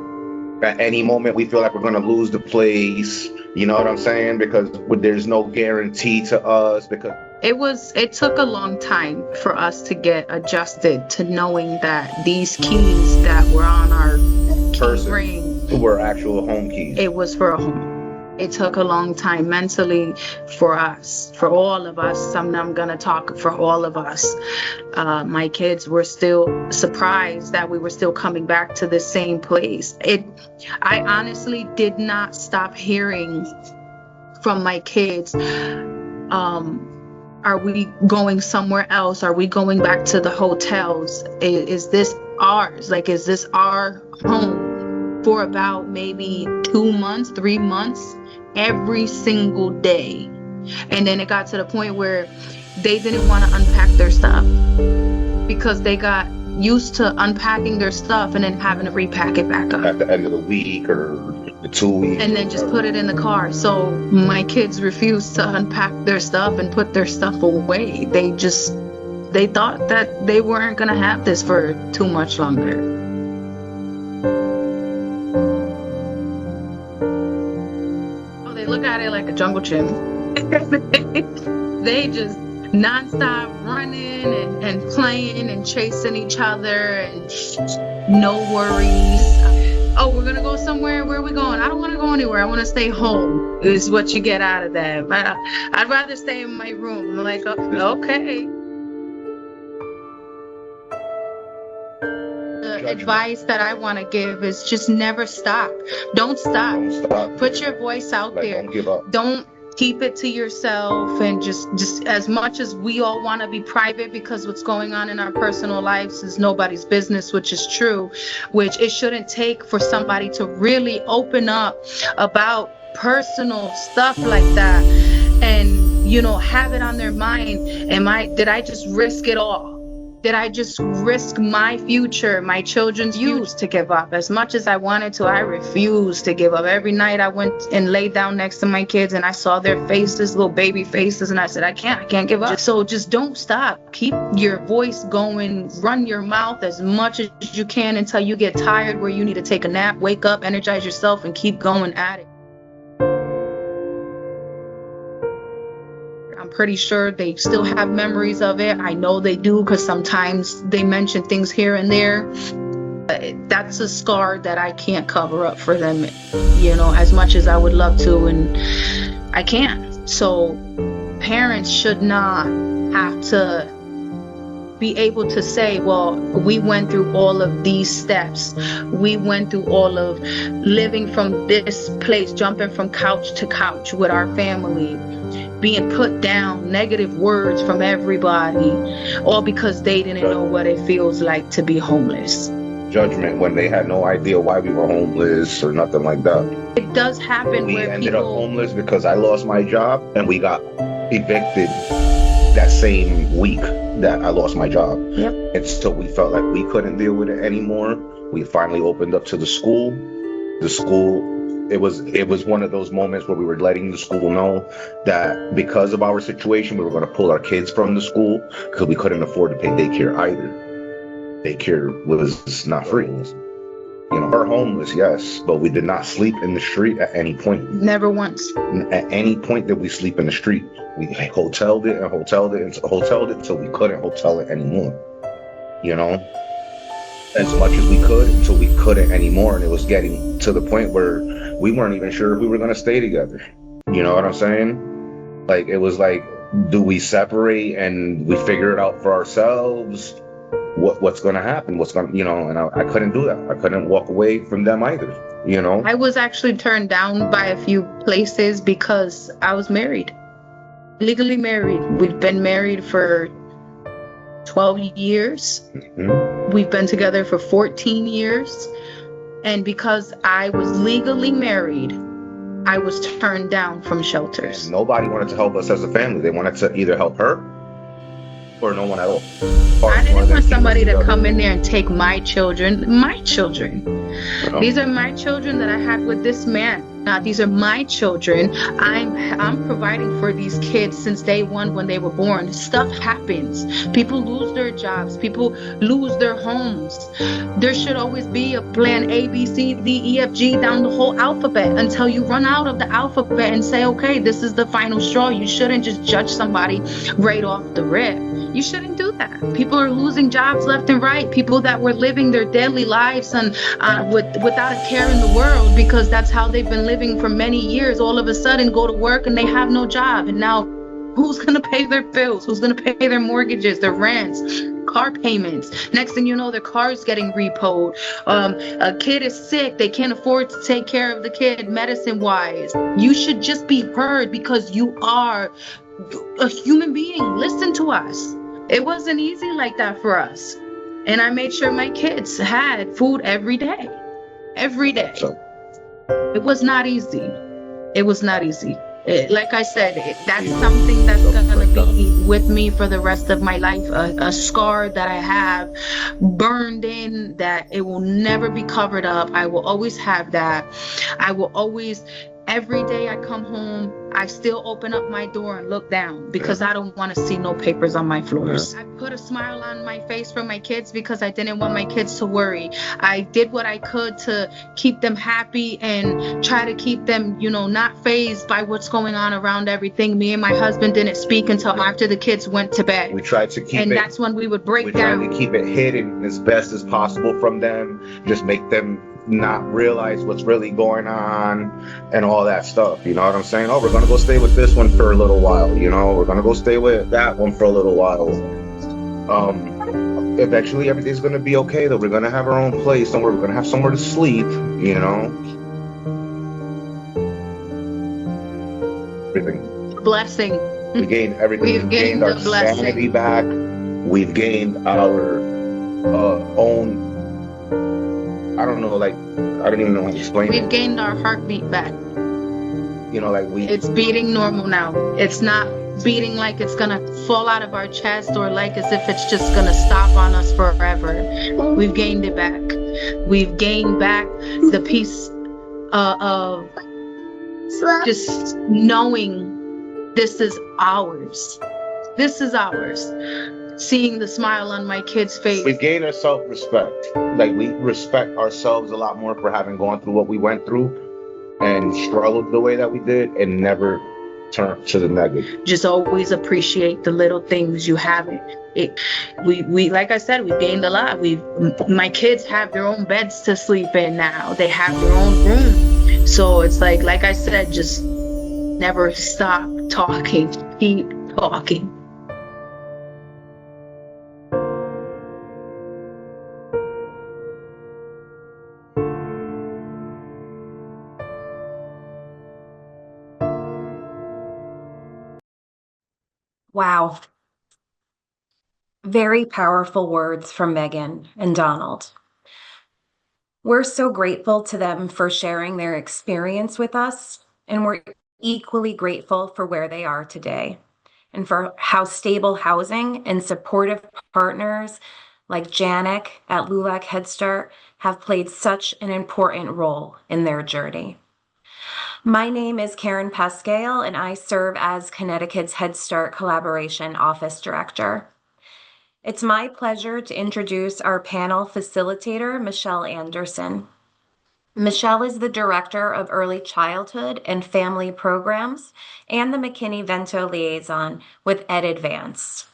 Speaker 7: At any moment, we feel like we're going to lose the place. You know what I'm saying? Because there's no guarantee to us. Because
Speaker 6: it took a long time for us to get adjusted to knowing that these keys that were on our key ring
Speaker 7: were actual home keys.
Speaker 6: It was for a home. It took a long time mentally for us, for all of us. I'm going to talk for all of us. My kids were still surprised that we were still coming back to the same place. I honestly did not stop hearing from my kids, are we going somewhere else? Are we going back to the hotels? Is this ours? Like, is this our home? For about maybe 2 months, 3 months, every single day. And then it got to the point where they didn't want to unpack their stuff because they got used to unpacking their stuff and then having to repack it back up
Speaker 7: at the end of the week or the 2 weeks.
Speaker 6: And then just put it in the car. So my kids refused to unpack their stuff and put their stuff away. They thought that they weren't going to have this for too much longer. Look at it like a jungle gym. They just nonstop running and playing and chasing each other and no worries. Oh, we're gonna go somewhere. Where are we going? I don't want to go anywhere. I want to stay home. Is what you get out of that. I'd rather stay in my room. I'm like, okay. Advice that I want to give is just never stop. Don't stop. Put your voice out there.
Speaker 7: Don't give up.
Speaker 6: Don't keep it to yourself. And just as much as we all want to be private because what's going on in our personal lives is nobody's business, which is true, which it shouldn't take for somebody to really open up about personal stuff like that and, have it on their mind. Did I just risk it all? Did I just risk my future, my children's future to give up? As much as I wanted to, I refused to give up. Every night I went and laid down next to my kids and I saw their faces, little baby faces, and I said, I can't give up. So just don't stop. Keep your voice going. Run your mouth as much as you can until you get tired where you need to take a nap, wake up, energize yourself, and keep going at it. Pretty sure they still have memories of it. I know they do because sometimes they mention things here and there. That's a scar that I can't cover up for them, as much as I would love to, and I can't. So parents should not have to be able to say, well, we went through all of these steps. We went through all of living from this place, jumping from couch to couch with our family, being put down, negative words from everybody, all because they didn't know what it feels like to be homeless.
Speaker 7: Judgment when they had no idea why we were homeless or nothing like that.
Speaker 6: It does happen
Speaker 7: we
Speaker 6: where
Speaker 7: ended up homeless because I lost my job and we got evicted that same week that I lost my job.
Speaker 6: Yep.
Speaker 7: Until we felt like we couldn't deal with it anymore. We finally opened up to the school. It was one of those moments where we were letting the school know that because of our situation, we were going to pull our kids from the school because we couldn't afford to pay daycare either. Daycare was not free. We're homeless, yes, but we did not sleep in the street at any point.
Speaker 6: Never once.
Speaker 7: At any point did we sleep in the street. We hoteled it and hoteled it and hoteled it until we couldn't hotel it anymore. As much as we could until we couldn't anymore. And it was getting to the point where we weren't even sure if we were going to stay together. You know what I'm saying? Like, it was like, do we separate and we figure it out for ourselves? What's going to happen? What's going to, and I couldn't do that. I couldn't walk away from them either, I
Speaker 6: was actually turned down by a few places because I was married, legally married. We've been married for 12 years. Mm-hmm. We've been together for 14 years. And because I was legally married, I was turned down from shelters.
Speaker 7: And nobody wanted to help us as a family. They wanted to either help her or no one at all.
Speaker 6: I didn't want somebody to come in there and take my children. My children. These are my children that I had with this man. not. These are my children. I'm providing for these kids since day one when they were born. Stuff happens. People lose their jobs. People lose their homes. There should always be a plan A, B, C, D, E, F, G down the whole alphabet until you run out of the alphabet and say, okay, this is the final straw. You shouldn't just judge somebody right off the rip. You shouldn't do that. People are losing jobs left and right. People that were living their daily lives and without a care in the world, because that's how they've been living for many years, all of a sudden go to work and they have no job. And now who's going to pay their bills? Who's going to pay their mortgages, their rents, car payments? Next thing you know, their car's getting repoed. A kid is sick. They can't afford to take care of the kid medicine-wise. You should just be heard because you are a human being. Listen to us. It wasn't easy like that for us. And I made sure my kids had food every day. Every day. It was not easy. It was not easy. Like I said, that's something that's gonna be with me for the rest of my life. A scar that I have burned in, that it will never be covered up. I will always have that. I will always, every day I come home, I still open up my door and look down because I don't want to see no papers on my floors. I put a smile on my face for my kids because I didn't want my kids to worry. I did what I could to keep them happy and try to keep them, not fazed by what's going on around everything. Me and my husband didn't speak until after the kids went to bed.
Speaker 7: We tried to keep
Speaker 6: and that's when we would break down.
Speaker 7: We tried to keep it hidden as best as possible from them, just make them not realize what's really going on and all that stuff. You know what I'm saying? Oh, we're gonna go stay with this one for a little while, we're gonna go stay with that one for a little while. Eventually everything's gonna be okay though. We're gonna have our own place somewhere, we're gonna have somewhere to sleep, everything.
Speaker 6: Blessing.
Speaker 7: We gained everything. We've gained our sanity back. We've gained our own, I don't know, I don't even know how to explain it.
Speaker 6: We've gained our heartbeat back.
Speaker 7: It's
Speaker 6: beating normal now. It's not beating like it's gonna fall out of our chest or like as if it's just gonna stop on us forever. We've gained it back. We've gained back the peace of just knowing this is ours. This is ours. Seeing the smile on my kid's face.
Speaker 7: We've gained our self-respect. We respect ourselves a lot more for having gone through what we went through and struggled the way that we did and never turn to the negative.
Speaker 6: Just always appreciate the little things you have. We like I said, we gained a lot. My kids have their own beds to sleep in now. They have their own room. So it's like I said, just never stop talking. Keep talking.
Speaker 8: Wow. Very powerful words from Megan and Donald. We're so grateful to them for sharing their experience with us, and we're equally grateful for where they are today and for how stable housing and supportive partners like Janik at LULAC Head Start have played such an important role in their journey. My name is Karen Pascale, and I serve as Connecticut's Head Start Collaboration Office Director. It's my pleasure to introduce our panel facilitator, Michelle Anderson. Michelle is the Director of Early Childhood and Family Programs and the McKinney-Vento Liaison with EdAdvance.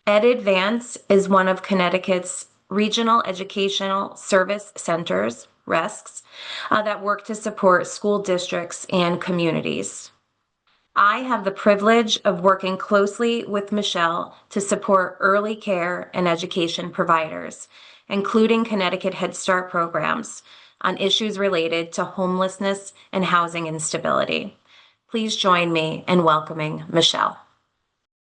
Speaker 8: EdAdvance is one of Connecticut's regional educational service centers, RESCs, that work to support school districts and communities. I have the privilege of working closely with Michelle to support early care and education providers, including Connecticut Head Start programs, on issues related to homelessness and housing instability. Please join me in welcoming Michelle.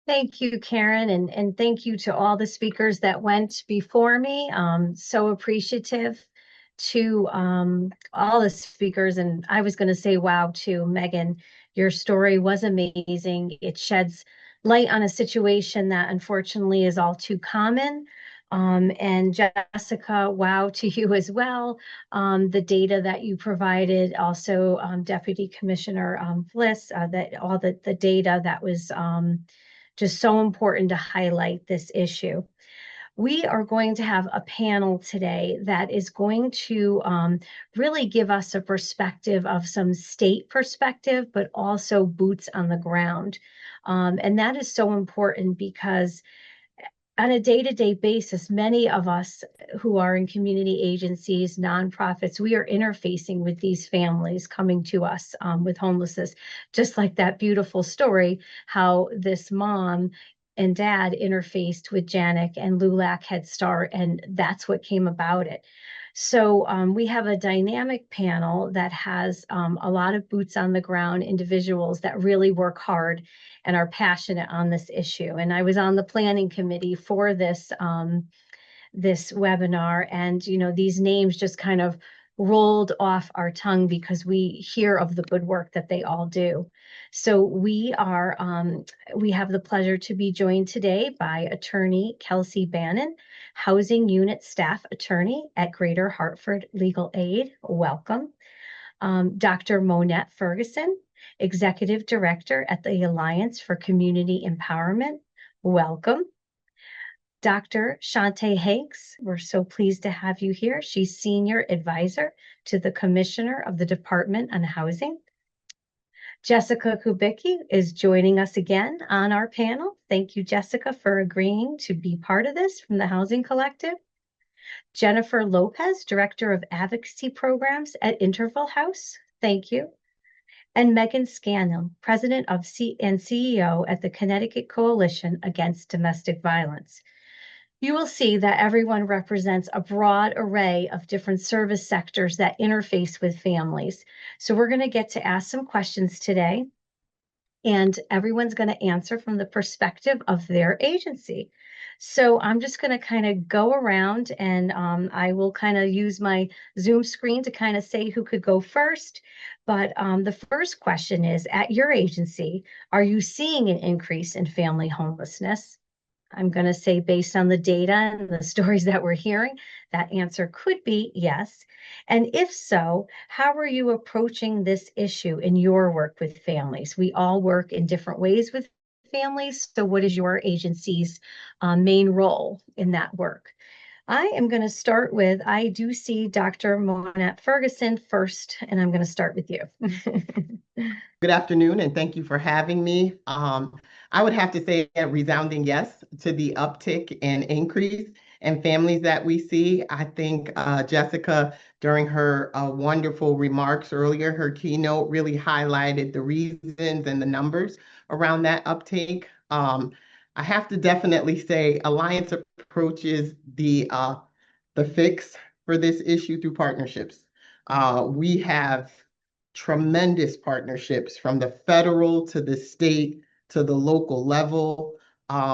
Speaker 9: Thank you, Karen, and thank you to all the speakers that went before me. So appreciative to all the speakers, and I was going to say wow to Megan. Your story was amazing. It sheds light on a situation that unfortunately is all too common. And Jessica, wow to you as well. The data that you provided, also Deputy Commissioner Bliss, that all the data that was just so important to highlight this issue. We are going to have a panel today that is going to really give us a perspective of some state perspective, but also boots on the ground. And that is so important because on a day-to-day basis, many of us who are in community agencies, nonprofits, we are interfacing with these families coming to us with homelessness, just like that beautiful story, how this mom and dad interfaced with Janik and LULAC Head Start, and that's what came about it. So we have a dynamic panel that has a lot of boots on the ground individuals that really work hard and are passionate on this issue. And I was on the planning committee for this this webinar, and these names just kind of rolled off our tongue because we hear of the good work that they all do. So we have the pleasure to be joined today by attorney Kelsey Bannon, housing unit staff attorney at Greater Hartford Legal Aid. Welcome. Dr. Monette Ferguson, executive director at the Alliance for Community Empowerment. Welcome. Dr. Shantae Hanks, we're so pleased to have you here. She's Senior Advisor to the Commissioner of the Department on Housing. Jessica Kubicki is joining us again on our panel. Thank you, Jessica, for agreeing to be part of this from the Housing Collective. Jennifer Lopez, Director of Advocacy Programs at Interval House. Thank you. And Megan Scanlon, President of and CEO at the Connecticut Coalition Against Domestic Violence. You will see that everyone represents a broad array of different service sectors that interface with families. So we're going to get to ask some questions today, and everyone's going to answer from the perspective of their agency. So I'm just going to kind of go around, and I will kind of use my Zoom screen to kind of say who could go first. But the first question is, at your agency, are you seeing an increase in family homelessness? I'm going to say, based on the data and the stories that we're hearing, that answer could be yes. And if so, how are you approaching this issue in your work with families? We all work in different ways with families. So what is your agency's main role in that work? I am going to start with, I do see Dr. Monette Ferguson first, and I'm going to start with you.
Speaker 10: Good afternoon, and thank you for having me. I would have to say a resounding yes to the uptick and increase in families that we see. I think Jessica, during her wonderful remarks earlier, her keynote really highlighted the reasons and the numbers around that uptake. I have to definitely say Alliance approaches the fix for this issue through partnerships. We have tremendous partnerships from the federal to the state to the local level.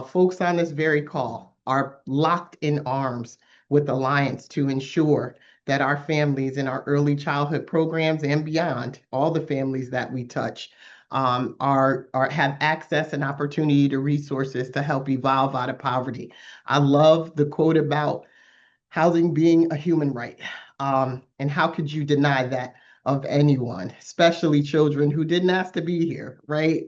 Speaker 10: Folks on this very call are locked in arms with Alliance to ensure that our families in our early childhood programs and beyond, all the families that we touch, have access and opportunity to resources to help evolve out of poverty. I love the quote about housing being a human right. And how could you deny that of anyone, especially children who didn't ask to be here, right?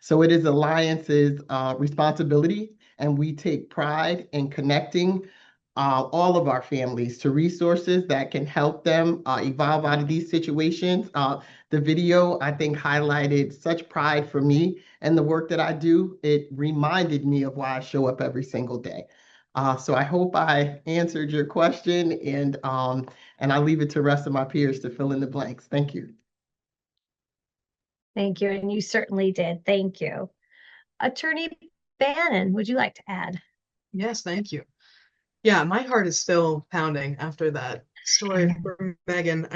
Speaker 10: So it is Alliance's responsibility, and we take pride in connecting all of our families to resources that can help them evolve out of these situations. The video, I think, highlighted such pride for me and the work that I do. It reminded me of why I show up every single day. So I hope I answered your question, and I leave it to the rest of my peers to fill in the blanks. Thank you.
Speaker 9: Thank you, and you certainly did. Thank you. Attorney Bannon, would you like to add?
Speaker 11: Yes, thank you. Yeah, my heart is still pounding after that story from Megan.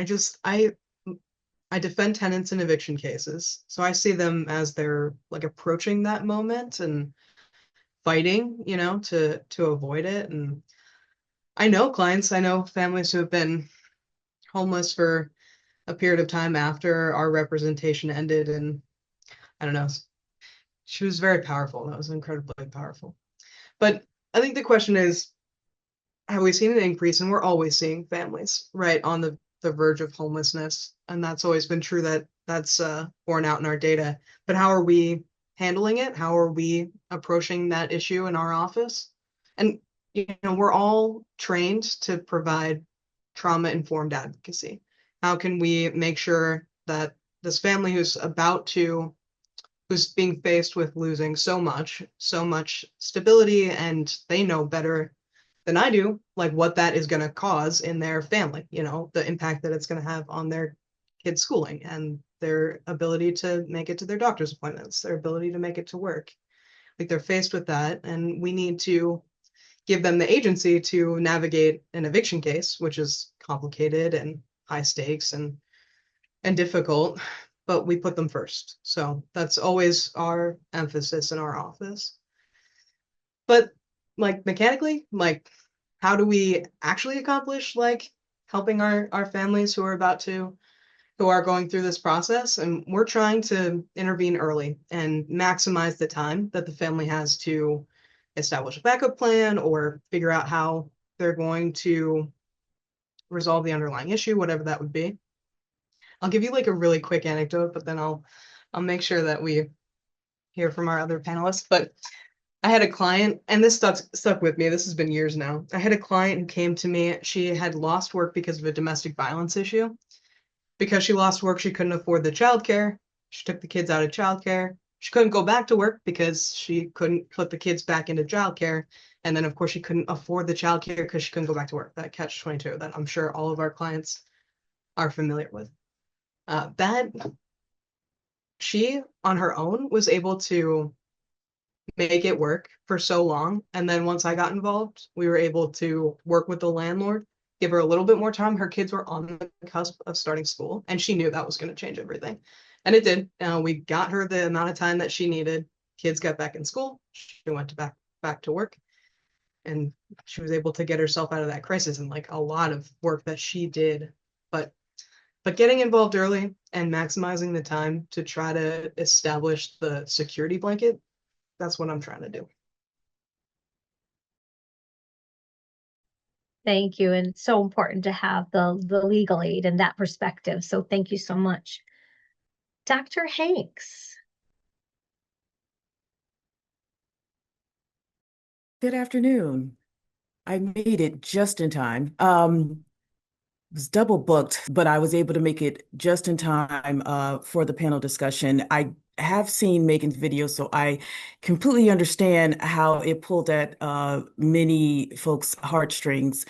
Speaker 11: I defend tenants in eviction cases, so I see them as they're like approaching that moment and fighting, to avoid it. And I know families who have been homeless for a period of time after our representation ended, and I don't know, she was very powerful. That was incredibly powerful. But I think the question is, have we seen an increase? And we're always seeing families right on the verge of homelessness, and that's always been true. That's borne out in our data. But how are we handling it? How are we approaching that issue in our office? And we're all trained to provide trauma-informed advocacy. How can we make sure that this family who's being faced with losing so much stability, and they know better than I do, like what that is going to cause in their family, the impact that it's going to have on their kids' schooling and their ability to make it to their doctor's appointments, their ability to make it to work. Like they're faced with that, and we need to give them the agency to navigate an eviction case, which is complicated and high stakes and difficult, but we put them first. So that's always our emphasis in our office. But like mechanically, like how do we actually accomplish like helping our families who are going through this process? And we're trying to intervene early and maximize the time that the family has to establish a backup plan or figure out how they're going to resolve the underlying issue, whatever that would be. I'll give you like a really quick anecdote, but then I'll make sure that we hear from our other panelists. But I had a client, and this stuck with me. This has been years now. I had a client who came to me. She had lost work because of a domestic violence issue. Because she lost work, she couldn't afford the childcare. She took the kids out of childcare. She couldn't go back to work because she couldn't put the kids back into childcare. And then, of course, she couldn't afford the childcare because she couldn't go back to work. That catch-22 that I'm sure all of our clients are familiar with. That she, on her own, was able to make it work for so long. And then once I got involved, we were able to work with the landlord, give her a little bit more time. Her kids were on the cusp of starting school, and she knew that was going to change everything. And it did. We got her the amount of time that she needed. Kids got back in school. She went back to work, and she was able to get herself out of that crisis. And like a lot of work that she did, but getting involved early and maximizing the time to try to establish the security blanket, that's what I'm trying to do.
Speaker 9: Thank you. And it's so important to have the legal aid and that perspective. So thank you so much. Dr. Hanks.
Speaker 12: Good afternoon. I made it just in time. Was double booked, but I was able to make it just in time for the panel discussion. I have seen Megan's video, so I completely understand how it pulled at many folks' heartstrings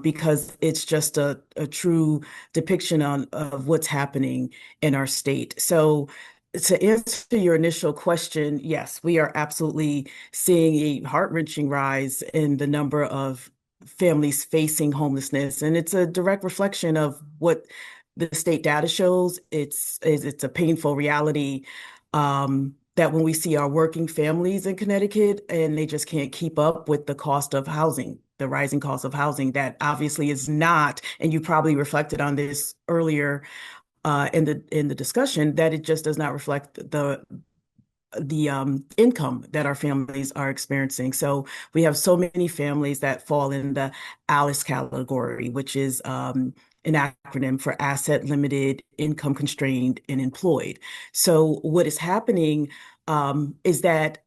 Speaker 12: because it's just a true depiction of what's happening in our state. So to answer your initial question, yes, we are absolutely seeing a heart-wrenching rise in the number of families facing homelessness. And it's a direct reflection of what the state data shows. It's a painful reality that when we see our working families in Connecticut and they just can't keep up with the cost of housing, the rising cost of housing, that obviously is not, and you probably reflected on this earlier in the discussion, that it just does not reflect the income that our families are experiencing. So we have so many families that fall in the ALICE category, which is an acronym for asset limited, income constrained, and employed. So what is happening is that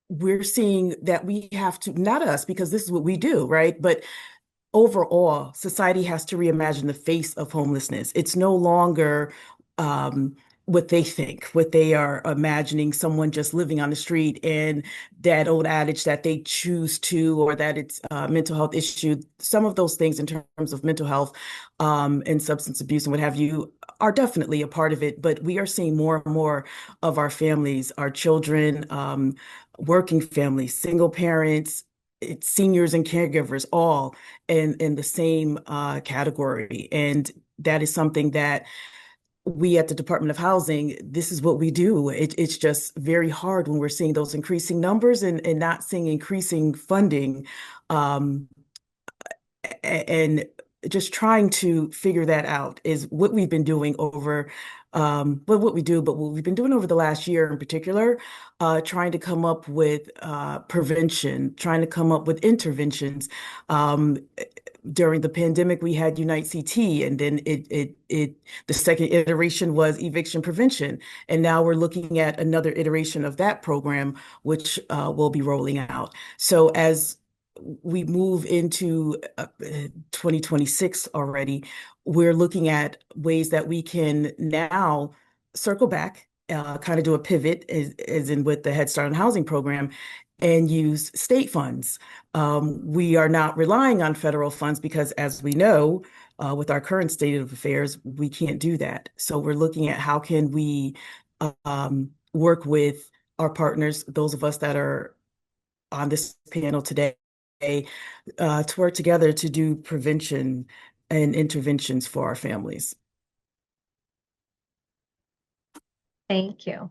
Speaker 12: we're seeing that we have to, not us, because this is what we do, right? But overall, society has to reimagine the face of homelessness. It's no longer what they think, what they are imagining, someone just living on the street, and that old adage that they choose to, or that it's a mental health issue. Some of those things in terms of mental health and substance abuse and what have you are definitely a part of it. But we are seeing more and more of our families, our children, working families, single parents, it's seniors and caregivers all in the same category. And that is something that we at the Department of Housing, this is what we do. It's just very hard when we're seeing those increasing numbers and not seeing increasing funding and just trying to figure that out is what we've been doing over but what we do, but what we've been doing over the last year in particular, trying to come up with prevention, trying to come up with interventions. Um, During the pandemic, we had Unite CT, and then the second iteration was eviction prevention, and now we're looking at another iteration of that program, which will be rolling out. So as we move into 2026 already, we're looking at ways that we can now circle back, kind of do a pivot, as in with the Head Start and Housing program, and use state funds. We are not relying on federal funds because, as we know, with our current state of affairs, we can't do that. So we're looking at how can we work with our partners, those of us that are on this panel today, to work together to do prevention and interventions for our families.
Speaker 9: Thank you.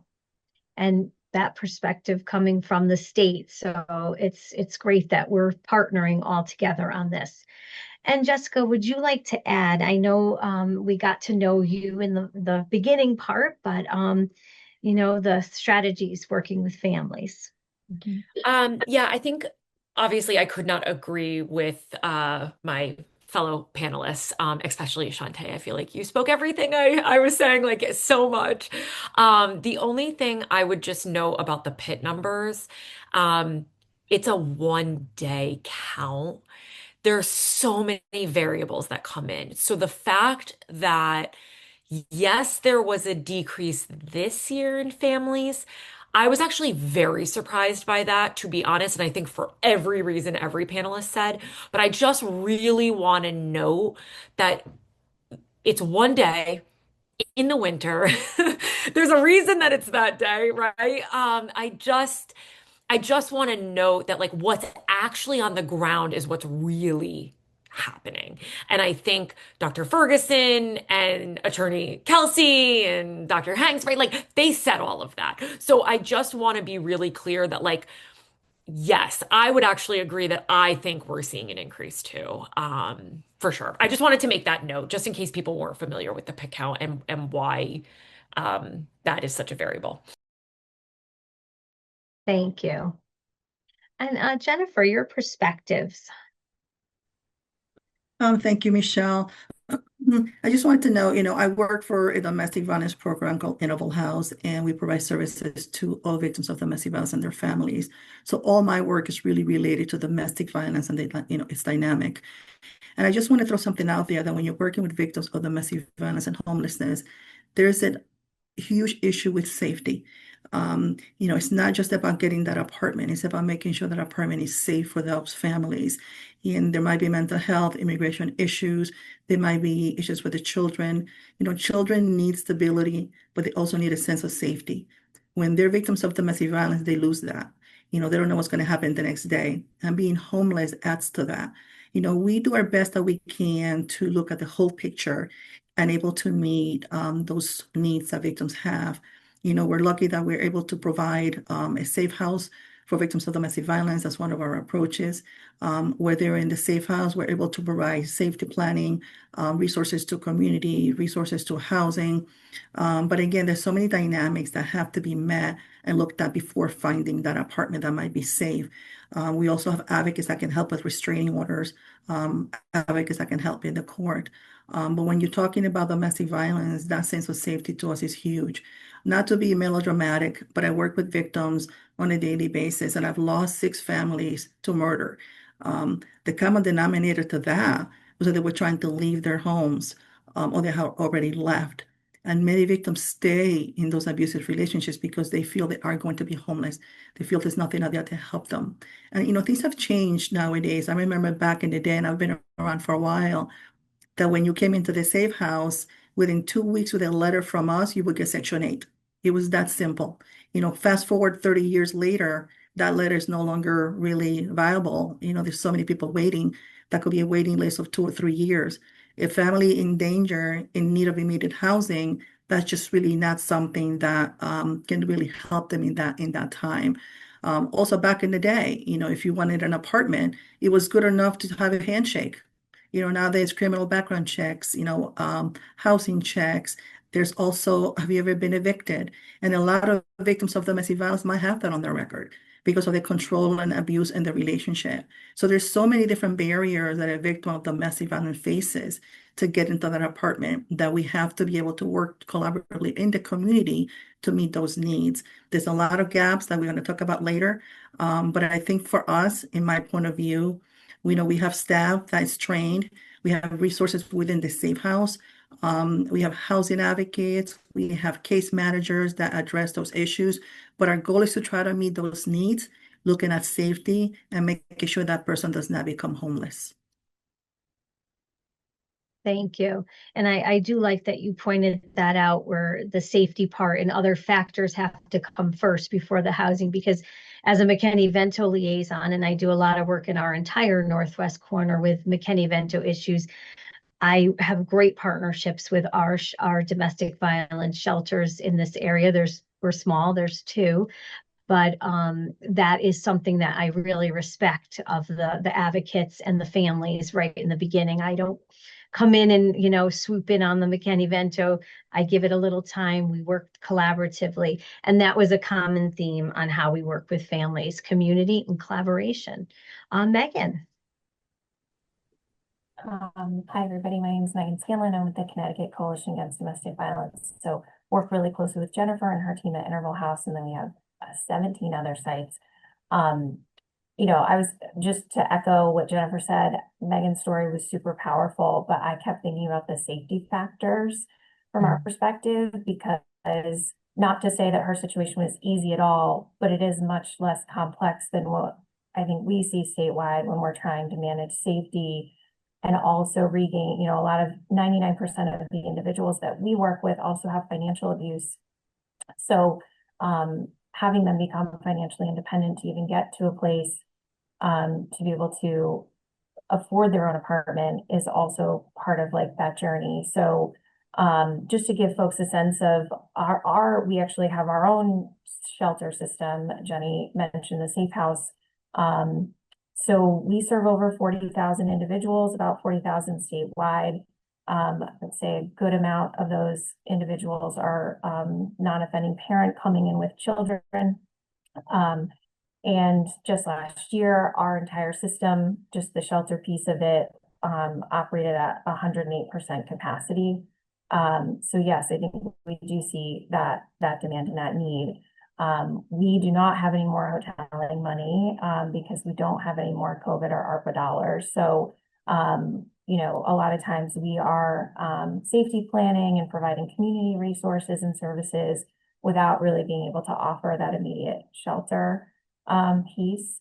Speaker 9: And that perspective coming from the state. So it's great that we're partnering all together on this. And Jessica, would you like to add? I know we got to know you in the beginning part, but the strategies working with families.
Speaker 4: Yeah, I think obviously I could not agree with my fellow panelists, especially Shantae. I feel like you spoke everything I was saying, like so much. The only thing I would just know about the PIT numbers, it's a 1 day count. There's so many variables that come in. So the fact that yes, there was a decrease this year in families. I was actually very surprised by that, to be honest. And I think for every reason every panelist said, but I just really want to note that it's 1 day in the winter. There's a reason that it's that day, right? I just want to note that like what's actually on the ground is what's really happening. And I think Dr. Ferguson and Attorney Kelsey and Dr. Hanks, right? Like they said all of that. So I just want to be really clear that like, yes, I would actually agree that I think we're seeing an increase too. For sure. I just wanted to make that note just in case people weren't familiar with the pick count and why that is such a variable.
Speaker 9: Thank you. And Jennifer, your perspectives.
Speaker 13: Thank you, Michelle. I just wanted to know, I work for a domestic violence program called Interval House, and we provide services to all victims of domestic violence and their families. So all my work is really related to domestic violence, and it's dynamic. And I just want to throw something out there that when you're working with victims of domestic violence and homelessness, there's a huge issue with safety. It's not just about getting that apartment. It's about making sure that apartment is safe for those families. And there might be mental health, immigration issues. There might be issues with the children. Children need stability, but they also need a sense of safety. When they're victims of domestic violence, they lose that. They don't know what's going to happen the next day. And being homeless adds to that. We do our best that we can to look at the whole picture and able to meet those needs that victims have. We're lucky that we're able to provide a safe house for victims of domestic violence. That's one of our approaches. Where they're in the safe house, we're able to provide safety planning, resources to community, resources to housing. But again, there's so many dynamics that have to be met and looked at before finding that apartment that might be safe. We also have advocates that can help with restraining orders, advocates that can help in the court. But when you're talking about domestic violence, that sense of safety to us is huge. Not to be melodramatic, but I work with victims on a daily basis, and I've lost 6 families to murder. The common denominator to that was that they were trying to leave their homes, or they have already left. And many victims stay in those abusive relationships because they feel they are going to be homeless. They feel there's nothing out there to help them. And things have changed nowadays. I remember back in the day, and I've been around for a while, that when you came into the safe house, within 2 weeks with a letter from us, you would get Section 8. It was that simple. Fast forward 30 years later, that letter is no longer really viable. There's so many people waiting. That could be a waiting list of 2 or 3 years. A family in danger, in need of immediate housing, that's just really not something that can really help them in that time. Also, back in the day, if you wanted an apartment, it was good enough to have a handshake. Nowadays, criminal background checks, housing checks, There's also, have you ever been evicted? And a lot of victims of domestic violence might have that on their record because of the control and abuse in the relationship. So there's so many different barriers that a victim of domestic violence faces to get into that apartment that we have to be able to work collaboratively in the community to meet those needs. There's a lot of gaps that we're going to talk about later. But I think for us, in my point of view, we know we have staff that's trained. We have resources within the Safe House. We have housing advocates. We have case managers that address those issues. But our goal is to try to meet those needs, looking at safety and making sure that person does not become homeless.
Speaker 9: Thank you. And I do like that you pointed that out, where the safety part and other factors have to come first before the housing, because as a McKinney-Vento liaison, and I do a lot of work in our entire Northwest corner with McKinney-Vento issues, I have great partnerships with our domestic violence shelters in this area. We're small, there's 2, but that is something that I really respect of the advocates and the families right in the beginning. I don't come in and swoop in on the McKinney-Vento. I give it a little time. We work collaboratively, and that was a common theme on how we work with families, community, and collaboration. Megan.
Speaker 14: Hi, everybody. My name is Megan Scanlon. I'm with the Connecticut Coalition Against Domestic Violence. So work really closely with Jennifer and her team at Interval House, and then we have 17 other sites. I was just to echo what Jennifer said, Megan's story was super powerful, but I kept thinking about the safety factors from our perspective, because not to say that her situation was easy at all, but it is much less complex than what I think we see statewide when we're trying to manage safety and also regain, a lot of 99% of the individuals that we work with also have financial abuse. So having them become financially independent to even get to a place to be able to afford their own apartment is also part of that journey. So just to give folks a sense of we actually have our own shelter system. Jenny mentioned the Safe House. So we serve over 40,000 individuals, about 40,000 statewide. I'd say a good amount of those individuals are non-offending parent coming in with children. And just last year, our entire system, just the shelter piece of it, operated at 108% capacity. So yes, I think we do see that demand and that need. We do not have any more hoteling money because we don't have any more COVID or ARPA dollars. So, a lot of times we are safety planning and providing community resources and services without really being able to offer that immediate shelter piece.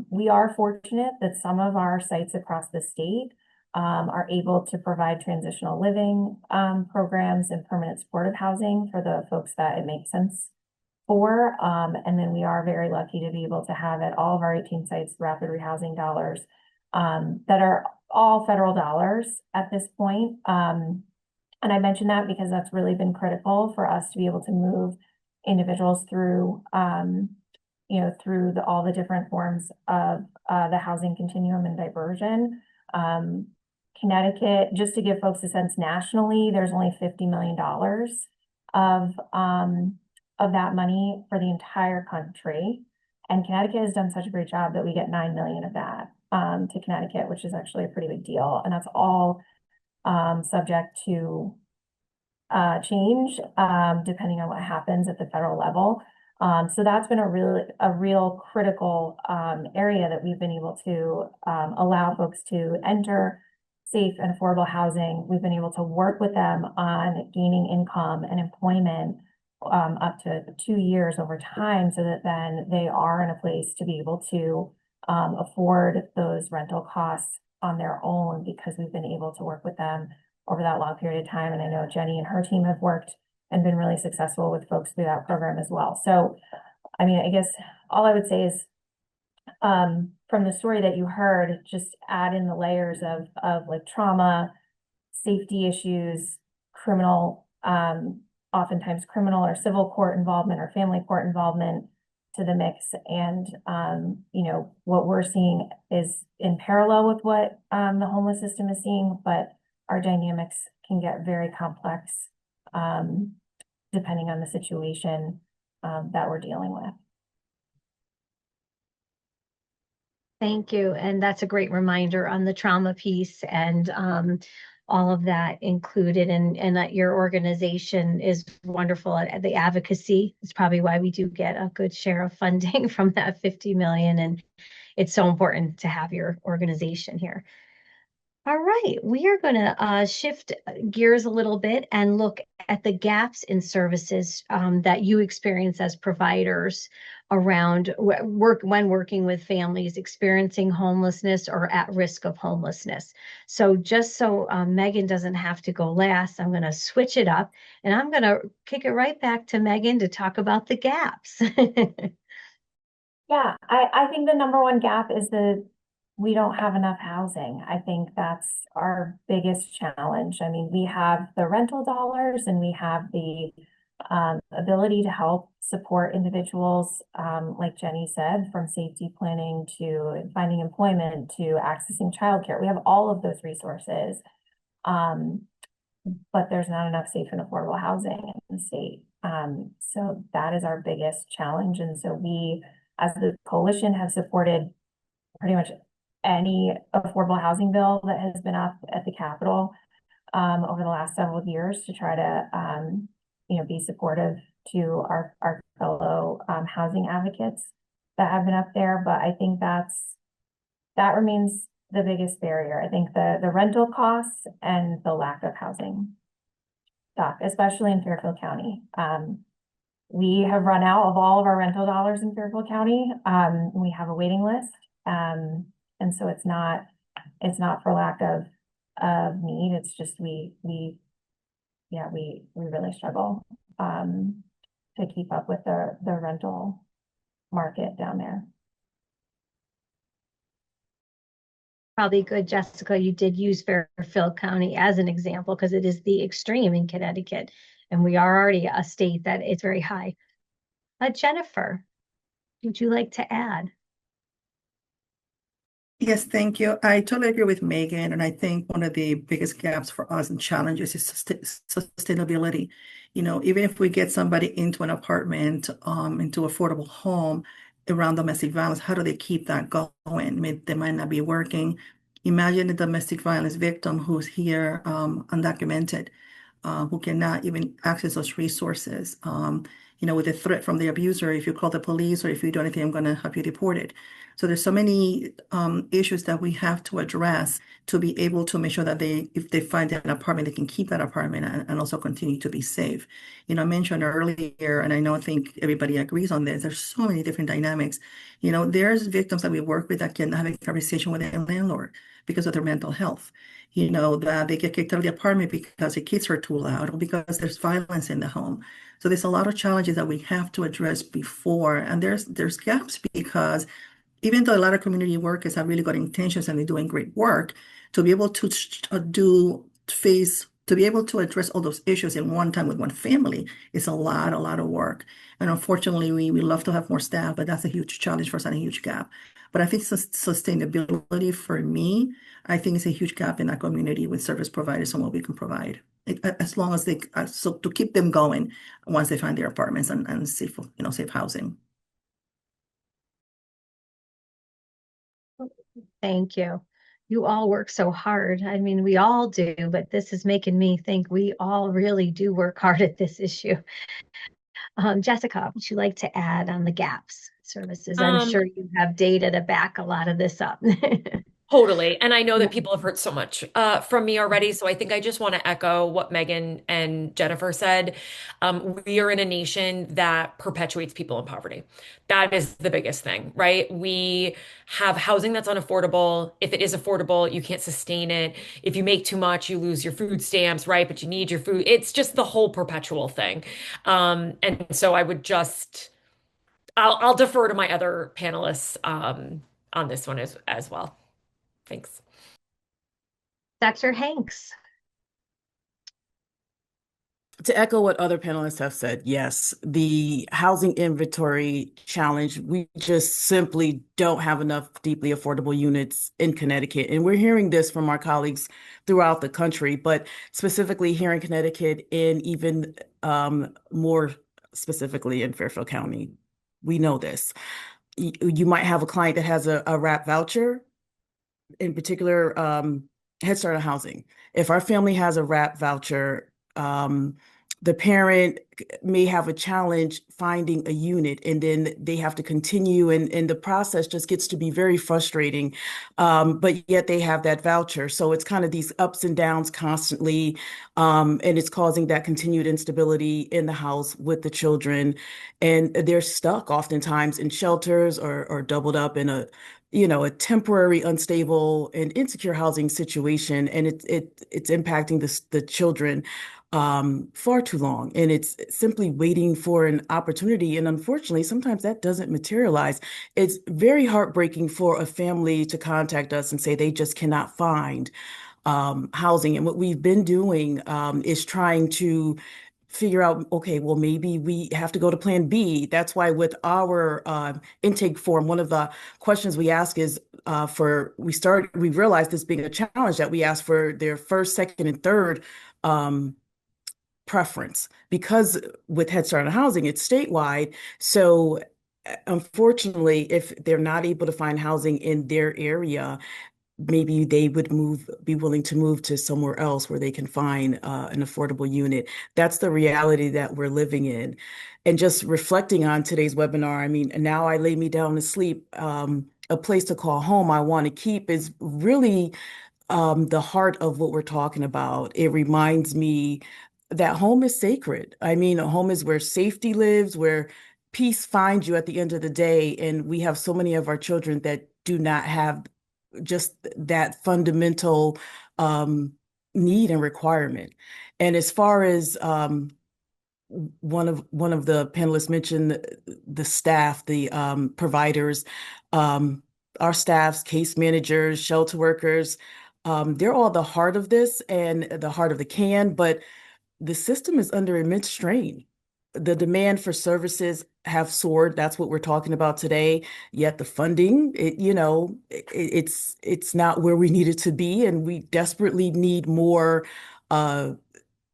Speaker 14: We are fortunate that some of our sites across the state are able to provide transitional living programs and permanent supportive housing for the folks that it makes sense for. And then we are very lucky to be able to have at all of our 18 sites rapid rehousing dollars that are all federal dollars at this point. And I mention that because that's really been critical for us to be able to move individuals through through all the different forms of the housing continuum and diversion. Connecticut, just to give folks a sense nationally, there's only $50 million of that money for the entire country. And Connecticut has done such a great job that we get 9 million of that to Connecticut, which is actually a pretty big deal. And that's all subject to change depending on what happens at the federal level. So that's been a real critical area that we've been able to allow folks to enter safe and affordable housing. We've been able to work with them on gaining income and employment up to 2 years over time, so that then they are in a place to be able to afford those rental costs on their own, because we've been able to work with them over that long period of time. And I know Jenny and her team have worked and been really successful with folks through that program as well. So, I mean, I guess all I would say is from the story that you heard, just add in the layers of trauma, safety issues, criminal, oftentimes criminal or civil court involvement or family court involvement to the mix. And, what we're seeing is in parallel with what the homeless system is seeing, but our dynamics can get very complex depending on the situation that we're dealing with.
Speaker 9: Thank you. And that's a great reminder on the trauma piece and all of that included, and that your organization is wonderful at the advocacy. It's probably why we do get a good share of funding from that 50 million. And it's so important to have your organization here. All right, we are going to shift gears a little bit and look at the gaps in services that you experience as providers around when working with families experiencing homelessness or at risk of homelessness. So just so Megan doesn't have to go last, I'm going to switch it up and I'm going to kick it right back to Megan to talk about the gaps.
Speaker 14: Yeah, I think the number one gap is we don't have enough housing. I think that's our biggest challenge. I mean, we have the rental dollars and we have the ability to help support individuals, like Jenny said, from safety planning to finding employment to accessing childcare. We have all of those resources, but there's not enough safe and affordable housing in the state. So that is our biggest challenge. And so we, as the coalition, have supported pretty much any affordable housing bill that has been up at the Capitol over the last several years to try to be supportive to our fellow housing advocates that have been up there. But I think that remains the biggest barrier. I think the rental costs and the lack of housing stock, especially in Fairfield County. We have run out of all of our rental dollars in Fairfield County. We have a waiting list. And so it's not for lack of need. It's just we really struggle to keep up with the rental market down there.
Speaker 9: Probably good, Jessica, you did use Fairfield County as an example because it is the extreme in Connecticut, and we are already a state that is very high. Jennifer, would you like to add?
Speaker 13: Yes, thank you. I totally agree with Megan, and I think one of the biggest gaps for us and challenges is sustainability. Even if we get somebody into an apartment, into affordable home around domestic violence, how do they keep that going? I mean, they might not be working. Imagine a domestic violence victim who's here undocumented, who cannot even access those resources. With a threat from the abuser, if you call the police or if you do anything, I'm going to have you deported. So there's so many issues that we have to address to be able to make sure that if they find an apartment, they can keep that apartment and also continue to be safe. I mentioned earlier, and I think everybody agrees on this, there's so many different dynamics. There's victims that we work with that can have a conversation with their landlord because of their mental health. That they get kicked out of the apartment because the kids are too loud or because there's violence in the home. So there's a lot of challenges that we have to address before, and there's gaps because even though a lot of community workers have really good intentions and they're doing great work, to be able to be able to address all those issues in one time with one family is a lot of work. And unfortunately, we love to have more staff, but that's a huge challenge for us and a huge gap. But I think sustainability for me, I think it's a huge gap in our community with service providers and what we can provide. As long as so to keep them going once they find their apartments and safe housing.
Speaker 9: Thank you. You all work so hard. I mean, we all do, but this is making me think we all really do work hard at this issue. Jessica, would you like to add on the gaps services? I'm sure you have data to back a lot of this up.
Speaker 4: Totally. And I know that people have heard so much from me already. So I think I just want to echo what Megan and Jennifer said. We are in a nation that perpetuates people in poverty. That is the biggest thing, right? We have housing that's unaffordable. If it is affordable, you can't sustain it. If you make too much, you lose your food stamps, right? But you need your food. It's just the whole perpetual thing. And so I'll defer to my other panelists on this one as well. Thanks.
Speaker 9: Dr. Hanks.
Speaker 12: To echo what other panelists have said, yes, the housing inventory challenge, we just simply don't have enough deeply affordable units in Connecticut. And we're hearing this from our colleagues throughout the country, but specifically here in Connecticut and even more specifically in Fairfield County. We know this. You might have a client that has a RAP voucher, in particular, Head Start on housing. If our family has a RAP voucher, the parent may have a challenge finding a unit, and then they have to continue, and the process just gets to be very frustrating. But yet they have that voucher. So it's kind of these ups and downs constantly, and it's causing that continued instability in the house with the children. And they're stuck oftentimes in shelters or doubled up in a temporary, unstable, and insecure housing situation, and it's impacting the children far too long, and it's simply waiting for an opportunity. And unfortunately, sometimes that doesn't materialize. It's very heartbreaking for a family to contact us and say they just cannot find housing. And what we've been doing is trying to figure out, okay, well, maybe we have to go to plan B. That's why with our intake form, one of the questions we ask is we realized this being a challenge that we ask for their first, second, and third preference, because with Head Start on housing, it's statewide. So unfortunately, if they're not able to find housing in their area, maybe they would be willing to move to somewhere else where they can find an affordable unit. That's the reality that we're living in. And just reflecting on today's webinar, I mean, now I lay me down to sleep. A place to call home I want to keep is really the heart of what we're talking about. It reminds me that home is sacred. I mean, a home is where safety lives, where peace finds you at the end of the day. And we have so many of our children that do not have just that fundamental need and requirement. And as far as one of the panelists mentioned the staff, the providers, our staffs, case managers, shelter workers, they're all the heart of this and the heart of the can, but the system is under immense strain. The demand for services have soared. That's what we're talking about today. Yet the funding, it's not where we need it to be, and we desperately need more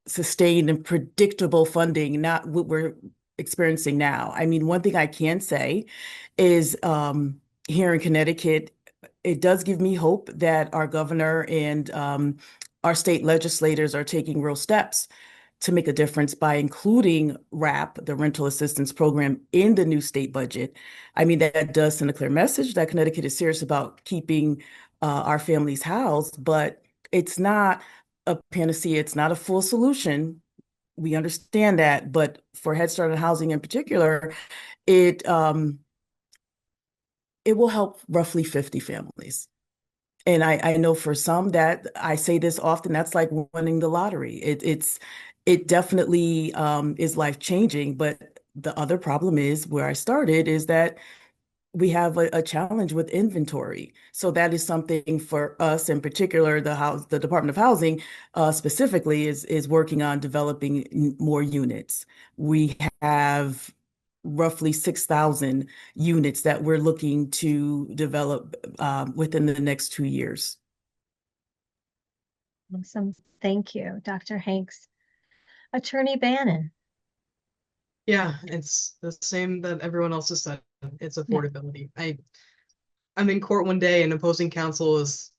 Speaker 12: sustained and predictable funding, not what we're experiencing now. I mean, one thing I can say is here in Connecticut, it does give me hope that our governor and our state legislators are taking real steps to make a difference by including RAP, the Rental Assistance Program, in the new state budget. I mean, that does send a clear message that Connecticut is serious about keeping our families housed, but it's not a panacea. It's not a full solution. We understand that, but for Head Start and housing in particular, it will help roughly 50 families. And I know for some that I say this often, that's like winning the lottery. It definitely is life-changing, but the other problem is where I started is that we have a challenge with inventory. So that is something for us in particular, the Department of Housing specifically is working on developing more units. We have roughly 6,000 units that we're looking to develop within the next 2 years.
Speaker 9: Awesome. Thank you, Dr. Hanks. Attorney Bannon.
Speaker 11: Yeah, it's the same that everyone else has said. It's affordability. I'm in court one day and opposing counsel is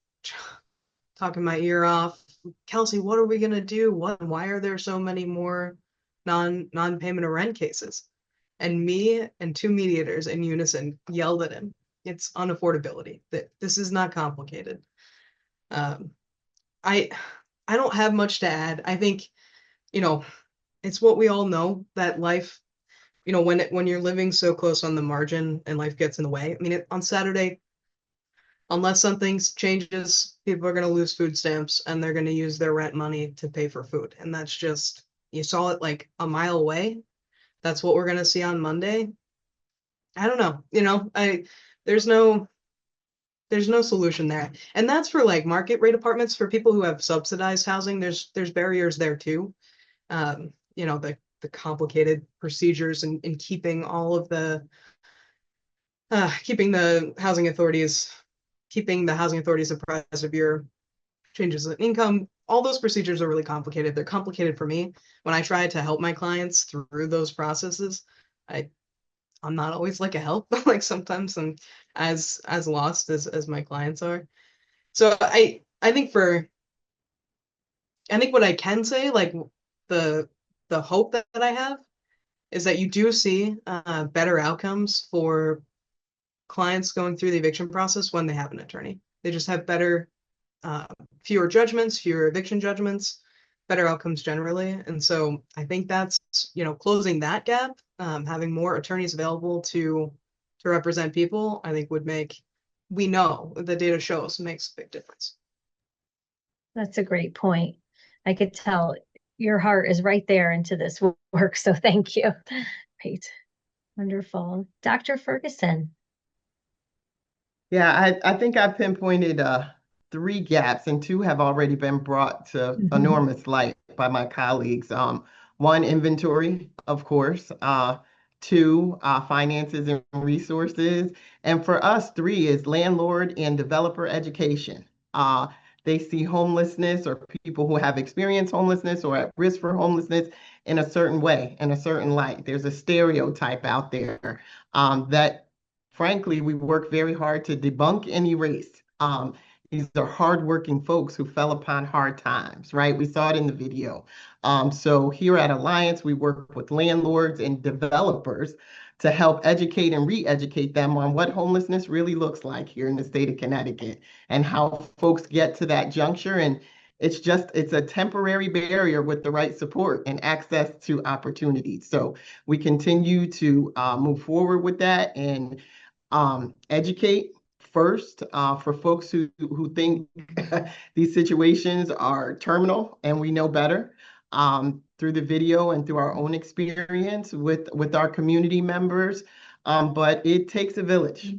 Speaker 11: talking my ear off. Kelsey, what are we gonna do? Why are there so many more non-payment of rent cases? And me and two mediators in unison yelled at him. It's unaffordability. That this is not complicated. I don't have much to add. I think, it's what we all know, that life, when you're living so close on the margin and life gets in the way. I mean, on Saturday, unless something changes, people are going to lose food stamps and they're going to use their rent money to pay for food. And that's just, you saw it like a mile away. That's what we're going to see on Monday. I don't know. There's no solution there. And that's for like market rate apartments. For people who have subsidized housing, there's barriers there too. the complicated procedures and keeping all of the keeping the housing authorities apprised of your changes in income. All those procedures are really complicated. They're complicated for me. When I try to help my clients through those processes, I'm not always like a help. Like sometimes I'm as lost as my clients are. So I think what I can say, like the hope that I have is that you do see better outcomes for clients going through the eviction process when they have an attorney. They just have better, fewer judgments, fewer eviction judgments, better outcomes generally. And so I think that's, closing that gap, having more attorneys available to represent people, I think we know the data shows makes a big difference.
Speaker 9: That's a great point. I could tell your heart is right there into this work, so thank you. Great. Wonderful. Dr. Ferguson.
Speaker 10: Yeah, I think I pinpointed 3 gaps, and 2 have already been brought to enormous light by my colleagues. One, inventory, of course. 2, finances and resources. And for us, 3 is landlord and developer education. They see homelessness or people who have experienced homelessness or at risk for homelessness in a certain way, in a certain light. There's a stereotype out there that frankly, we work very hard to debunk and erase. These are hardworking folks who fell upon hard times, right? We saw it in the video. So here at Alliance, we work with landlords and developers to help educate and re-educate them on what homelessness really looks like here in the state of Connecticut and how folks get to that juncture. And it's a temporary barrier with the right support and access to opportunities. So we continue to move forward with that and educate first for folks who think these situations are terminal and we know better through the video and through our own experience with our community members. But it takes a village.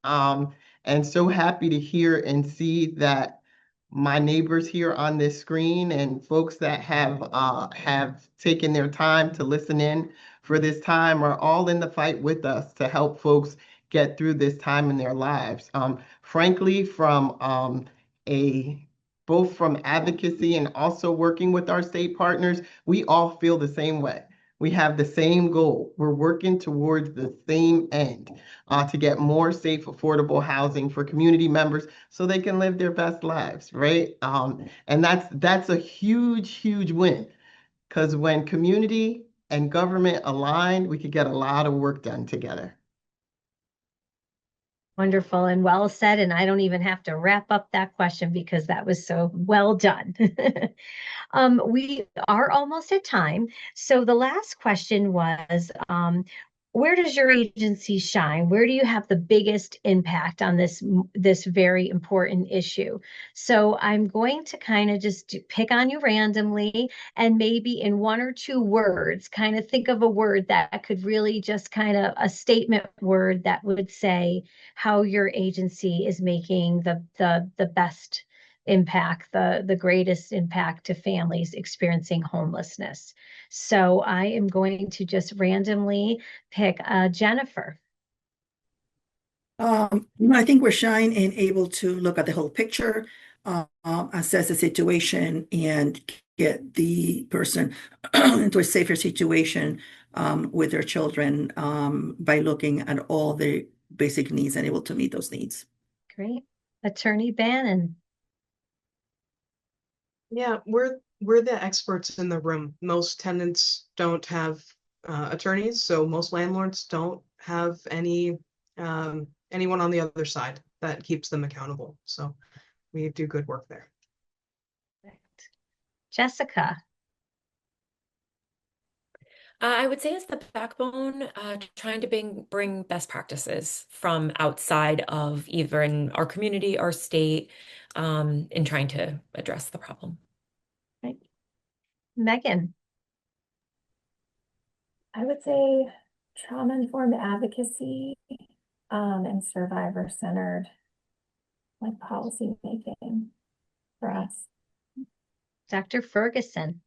Speaker 10: And so happy to hear and see that my neighbors here on this screen and folks that have taken their time to listen in for this time are all in the fight with us to help folks get through this time in their lives. Frankly, both from advocacy and also working with our state partners, we all feel the same way. We have the same goal. We're working towards the same end to get more safe, affordable housing for community members so they can live their best lives, right? And that's a huge, huge win, because when community and government align, we could get a lot of work done together.
Speaker 9: Wonderful and well said. And I don't even have to wrap up that question because that was so well done. We are almost at time. So the last question was, where does your agency shine? Where do you have the biggest impact on this very important issue? So I'm going to kind of just pick on you randomly and maybe in 1 or 2 words, kind of think of a word that could really just kind of a statement word that would say how your agency is making the best impact, the greatest impact to families experiencing homelessness. So I am going to just randomly pick Jennifer.
Speaker 13: I think we're shying and able to look at the whole picture, assess the situation, and get the person into a safer situation with their children by looking at all the basic needs and able to meet those needs.
Speaker 9: Great. Attorney Bannon.
Speaker 11: Yeah, we're the experts in the room. Most tenants don't have attorneys, so most landlords don't have anyone on the other side that keeps them accountable. So we do good work there.
Speaker 9: Jessica.
Speaker 4: I would say it's the backbone, trying to bring best practices from outside of either in our community or state, in trying to address the problem.
Speaker 9: Right. Megan.
Speaker 14: I would say trauma-informed advocacy and survivor-centered like policy making for us.
Speaker 9: Dr. Ferguson.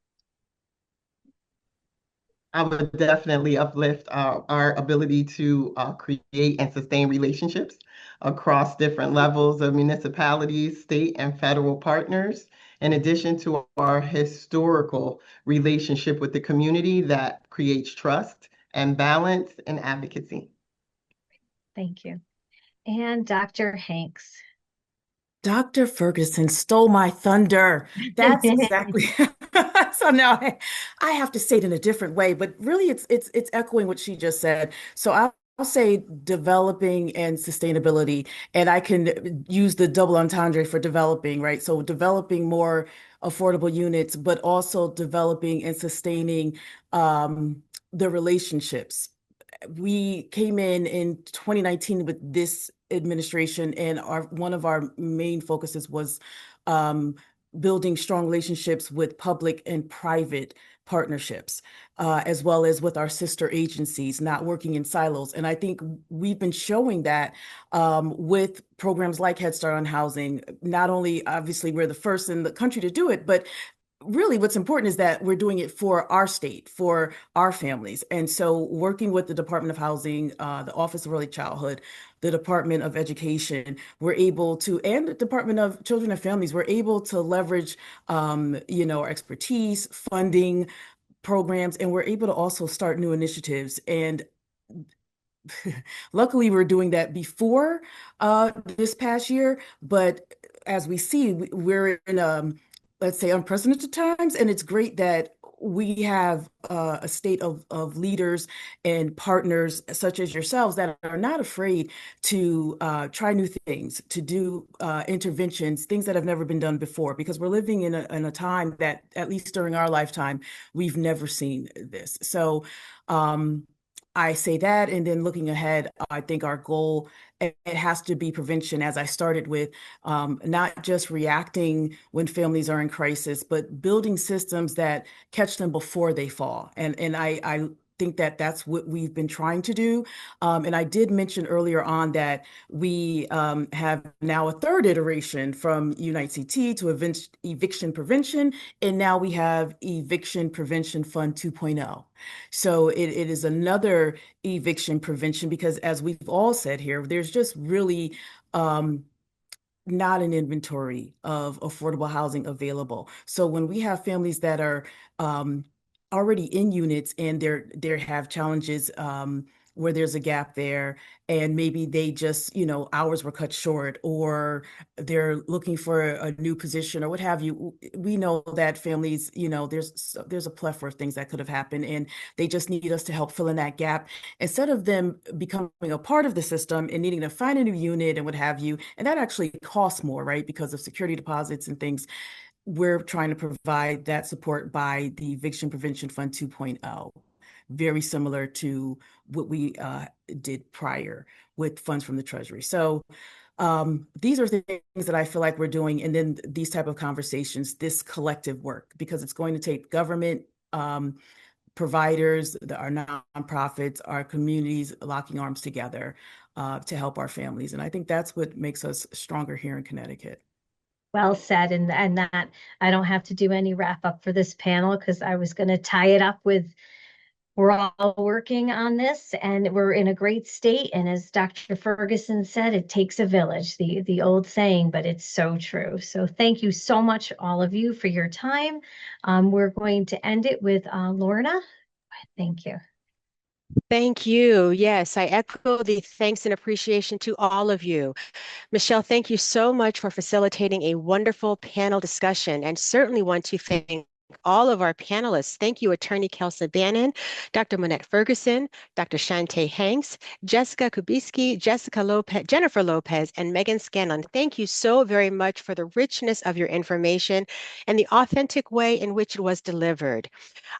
Speaker 10: I would definitely uplift our ability to create and sustain relationships across different levels of municipalities, state, and federal partners, in addition to our historical relationship with the community that creates trust and balance and advocacy.
Speaker 9: Thank you. And Dr. Hanks.
Speaker 12: Dr. Ferguson stole my thunder. That's exactly. So now I have to say it in a different way, but really it's echoing what she just said. So I'll say developing and sustainability, and I can use the double entendre for developing, right? So developing more affordable units, but also developing and sustaining the relationships. We came in 2019 with this administration, and one of our main focuses was building strong relationships with public and private partnerships, as well as with our sister agencies, not working in silos. And I think we've been showing that with programs like Head Start on housing. Not only, obviously, we're the first in the country to do it, but really what's important is that we're doing it for our state, for our families. And so working with the Department of Housing, the Office of Early Childhood, the Department of Education, we're able to, and the Department of Children and Families, we're able to leverage, our expertise, funding programs, and we're able to also start new initiatives. And luckily, we're doing that before this past year, but as we see, we're in let's say unprecedented times, and it's great that we have a state of leaders and partners such as yourselves that are not afraid to try new things, to do interventions, things that have never been done before, because we're living in a time that, at least during our lifetime, we've never seen this. So I say that, and then looking ahead, I think our goal, it has to be prevention, as I started with, not just reacting when families are in crisis, but building systems that catch them before they fall. And I think that that's what we've been trying to do. And I did mention earlier on that we have now a third iteration from Unite CT to eviction prevention, and now we have Eviction Prevention Fund 2.0. So it is another eviction prevention because, as we've all said here, there's just really not an inventory of affordable housing available. So when we have families that are already in units and they have challenges where there's a gap there, and maybe they just, hours were cut short, or they're looking for a new position or what have you. We know that families, there's a plethora of things that could have happened, and they just need us to help fill in that gap instead of them becoming a part of the system and needing to find a new unit and what have you. And that actually costs more, right? Because of security deposits and things. We're trying to provide that support by the Eviction Prevention Fund 2.0, very similar to what we did prior with funds from the Treasury. So these are things that I feel like we're doing. And then these type of conversations, this collective work, because it's going to take government, providers, our nonprofits, our communities locking arms together to help our families. And I think that's what makes us stronger here in Connecticut.
Speaker 9: Well said. And that I don't have to do any wrap up for this panel because I was going to tie it up with we're all working on this and we're in a great state. And as Dr. Ferguson said, it takes a village, the old saying, but it's so true. So thank you so much, all of you, for your time. We're going to end it with Lorna. Thank you.
Speaker 1: Thank you. Yes, I echo the thanks and appreciation to all of you. Michelle, thank you so much for facilitating a wonderful panel discussion, and certainly want to thank all of our panelists. Thank you, Attorney Kelsa Bannon, Dr. Monette Ferguson, Dr. Shante Hanks, Jessica Kubicki, Jennifer Lopez, and Megan Scanlon. Thank you so very much for the richness of your information and the authentic way in which it was delivered.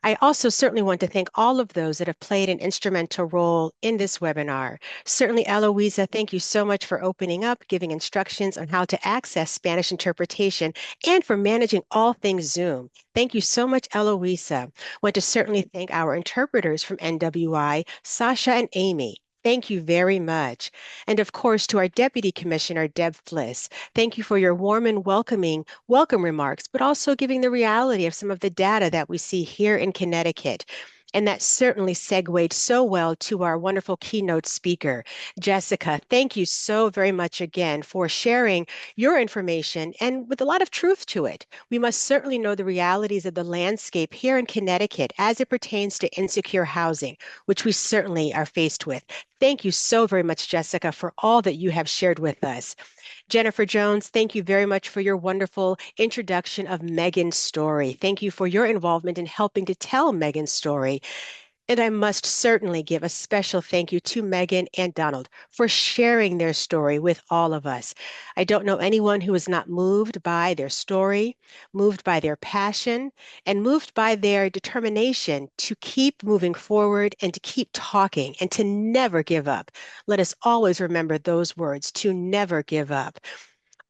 Speaker 1: I also certainly want to thank all of those that have played an instrumental role in this webinar. Certainly, Eloisa, thank you so much for opening up, giving instructions on how to access Spanish interpretation, and for managing all things Zoom. Thank you so much, Eloisa. Want to certainly thank our interpreters from NWI, Sasha and Amy. Thank you very much. And of course, to our Deputy Commissioner, Deb Fliss, thank you for your warm and welcoming welcome remarks, but also giving the reality of some of the data that we see here in Connecticut. And that certainly segued so well to our wonderful keynote speaker, Jessica. Thank you so very much again for sharing your information and with a lot of truth to it. We must certainly know the realities of the landscape here in Connecticut as it pertains to insecure housing, which we certainly are faced with. Thank you so very much, Jessica, for all that you have shared with us. Jennifer Jones, thank you very much for your wonderful introduction of Megan's story. Thank you for your involvement in helping to tell Megan's story. And I must certainly give a special thank you to Megan and Donald for sharing their story with all of us. I don't know anyone who is not moved by their story, moved by their passion, and moved by their determination to keep moving forward and to keep talking and to never give up. Let us always remember those words, to never give up.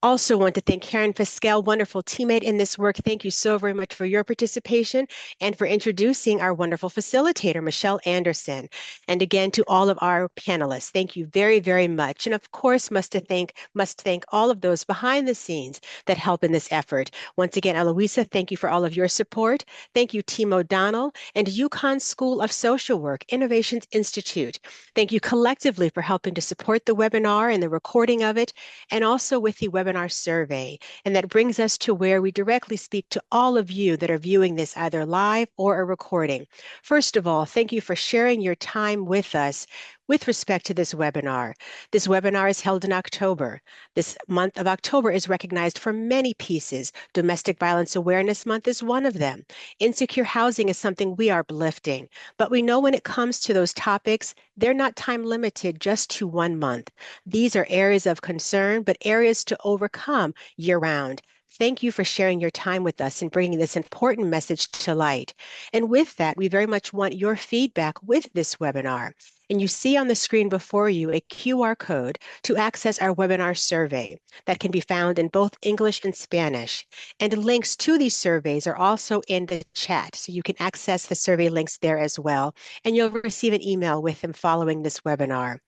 Speaker 1: Also want to thank Karen Pascal, wonderful teammate in this work. Thank you so very much for your participation and for introducing our wonderful facilitator, Michelle Anderson. And again, to all of our panelists, thank you very, very much. And of course, must thank all of those behind the scenes that help in this effort. Once again, Eloisa, thank you for all of your support. Thank you, Team O'Donnell and UConn School of Social Work, Innovations Institute. Thank you collectively for helping to support the webinar and the recording of it, and also with the webinar survey. And that brings us to where we directly speak to all of you that are viewing this either live or a recording. First of all, thank you for sharing your time with us with respect to this webinar. This webinar is held in October. This month of October is recognized for many pieces. Domestic Violence Awareness Month is one of them. Insecure housing is something we are uplifting. But we know when it comes to those topics, they're not time limited just to 1 month. These are areas of concern, but areas to overcome year round. Thank you for sharing your time with us and bringing this important message to light. And with that, we very much want your feedback with this webinar. And you see on the screen before you a QR code to access our webinar survey that can be found in both English and Spanish. And links to these surveys are also in the chat, so you can access the survey links there as well. And you'll receive an email with them following this webinar.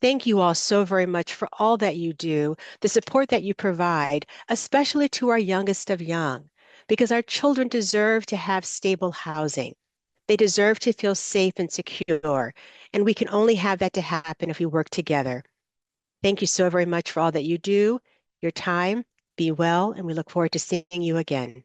Speaker 1: Thank you all so very much for all that you do, the support that you provide, especially to our youngest of young, because our children deserve to have stable housing. They deserve to feel safe and secure, and we can only have that to happen if we work together. Thank you so very much for all that you do, your time, be well, and we look forward to seeing you again.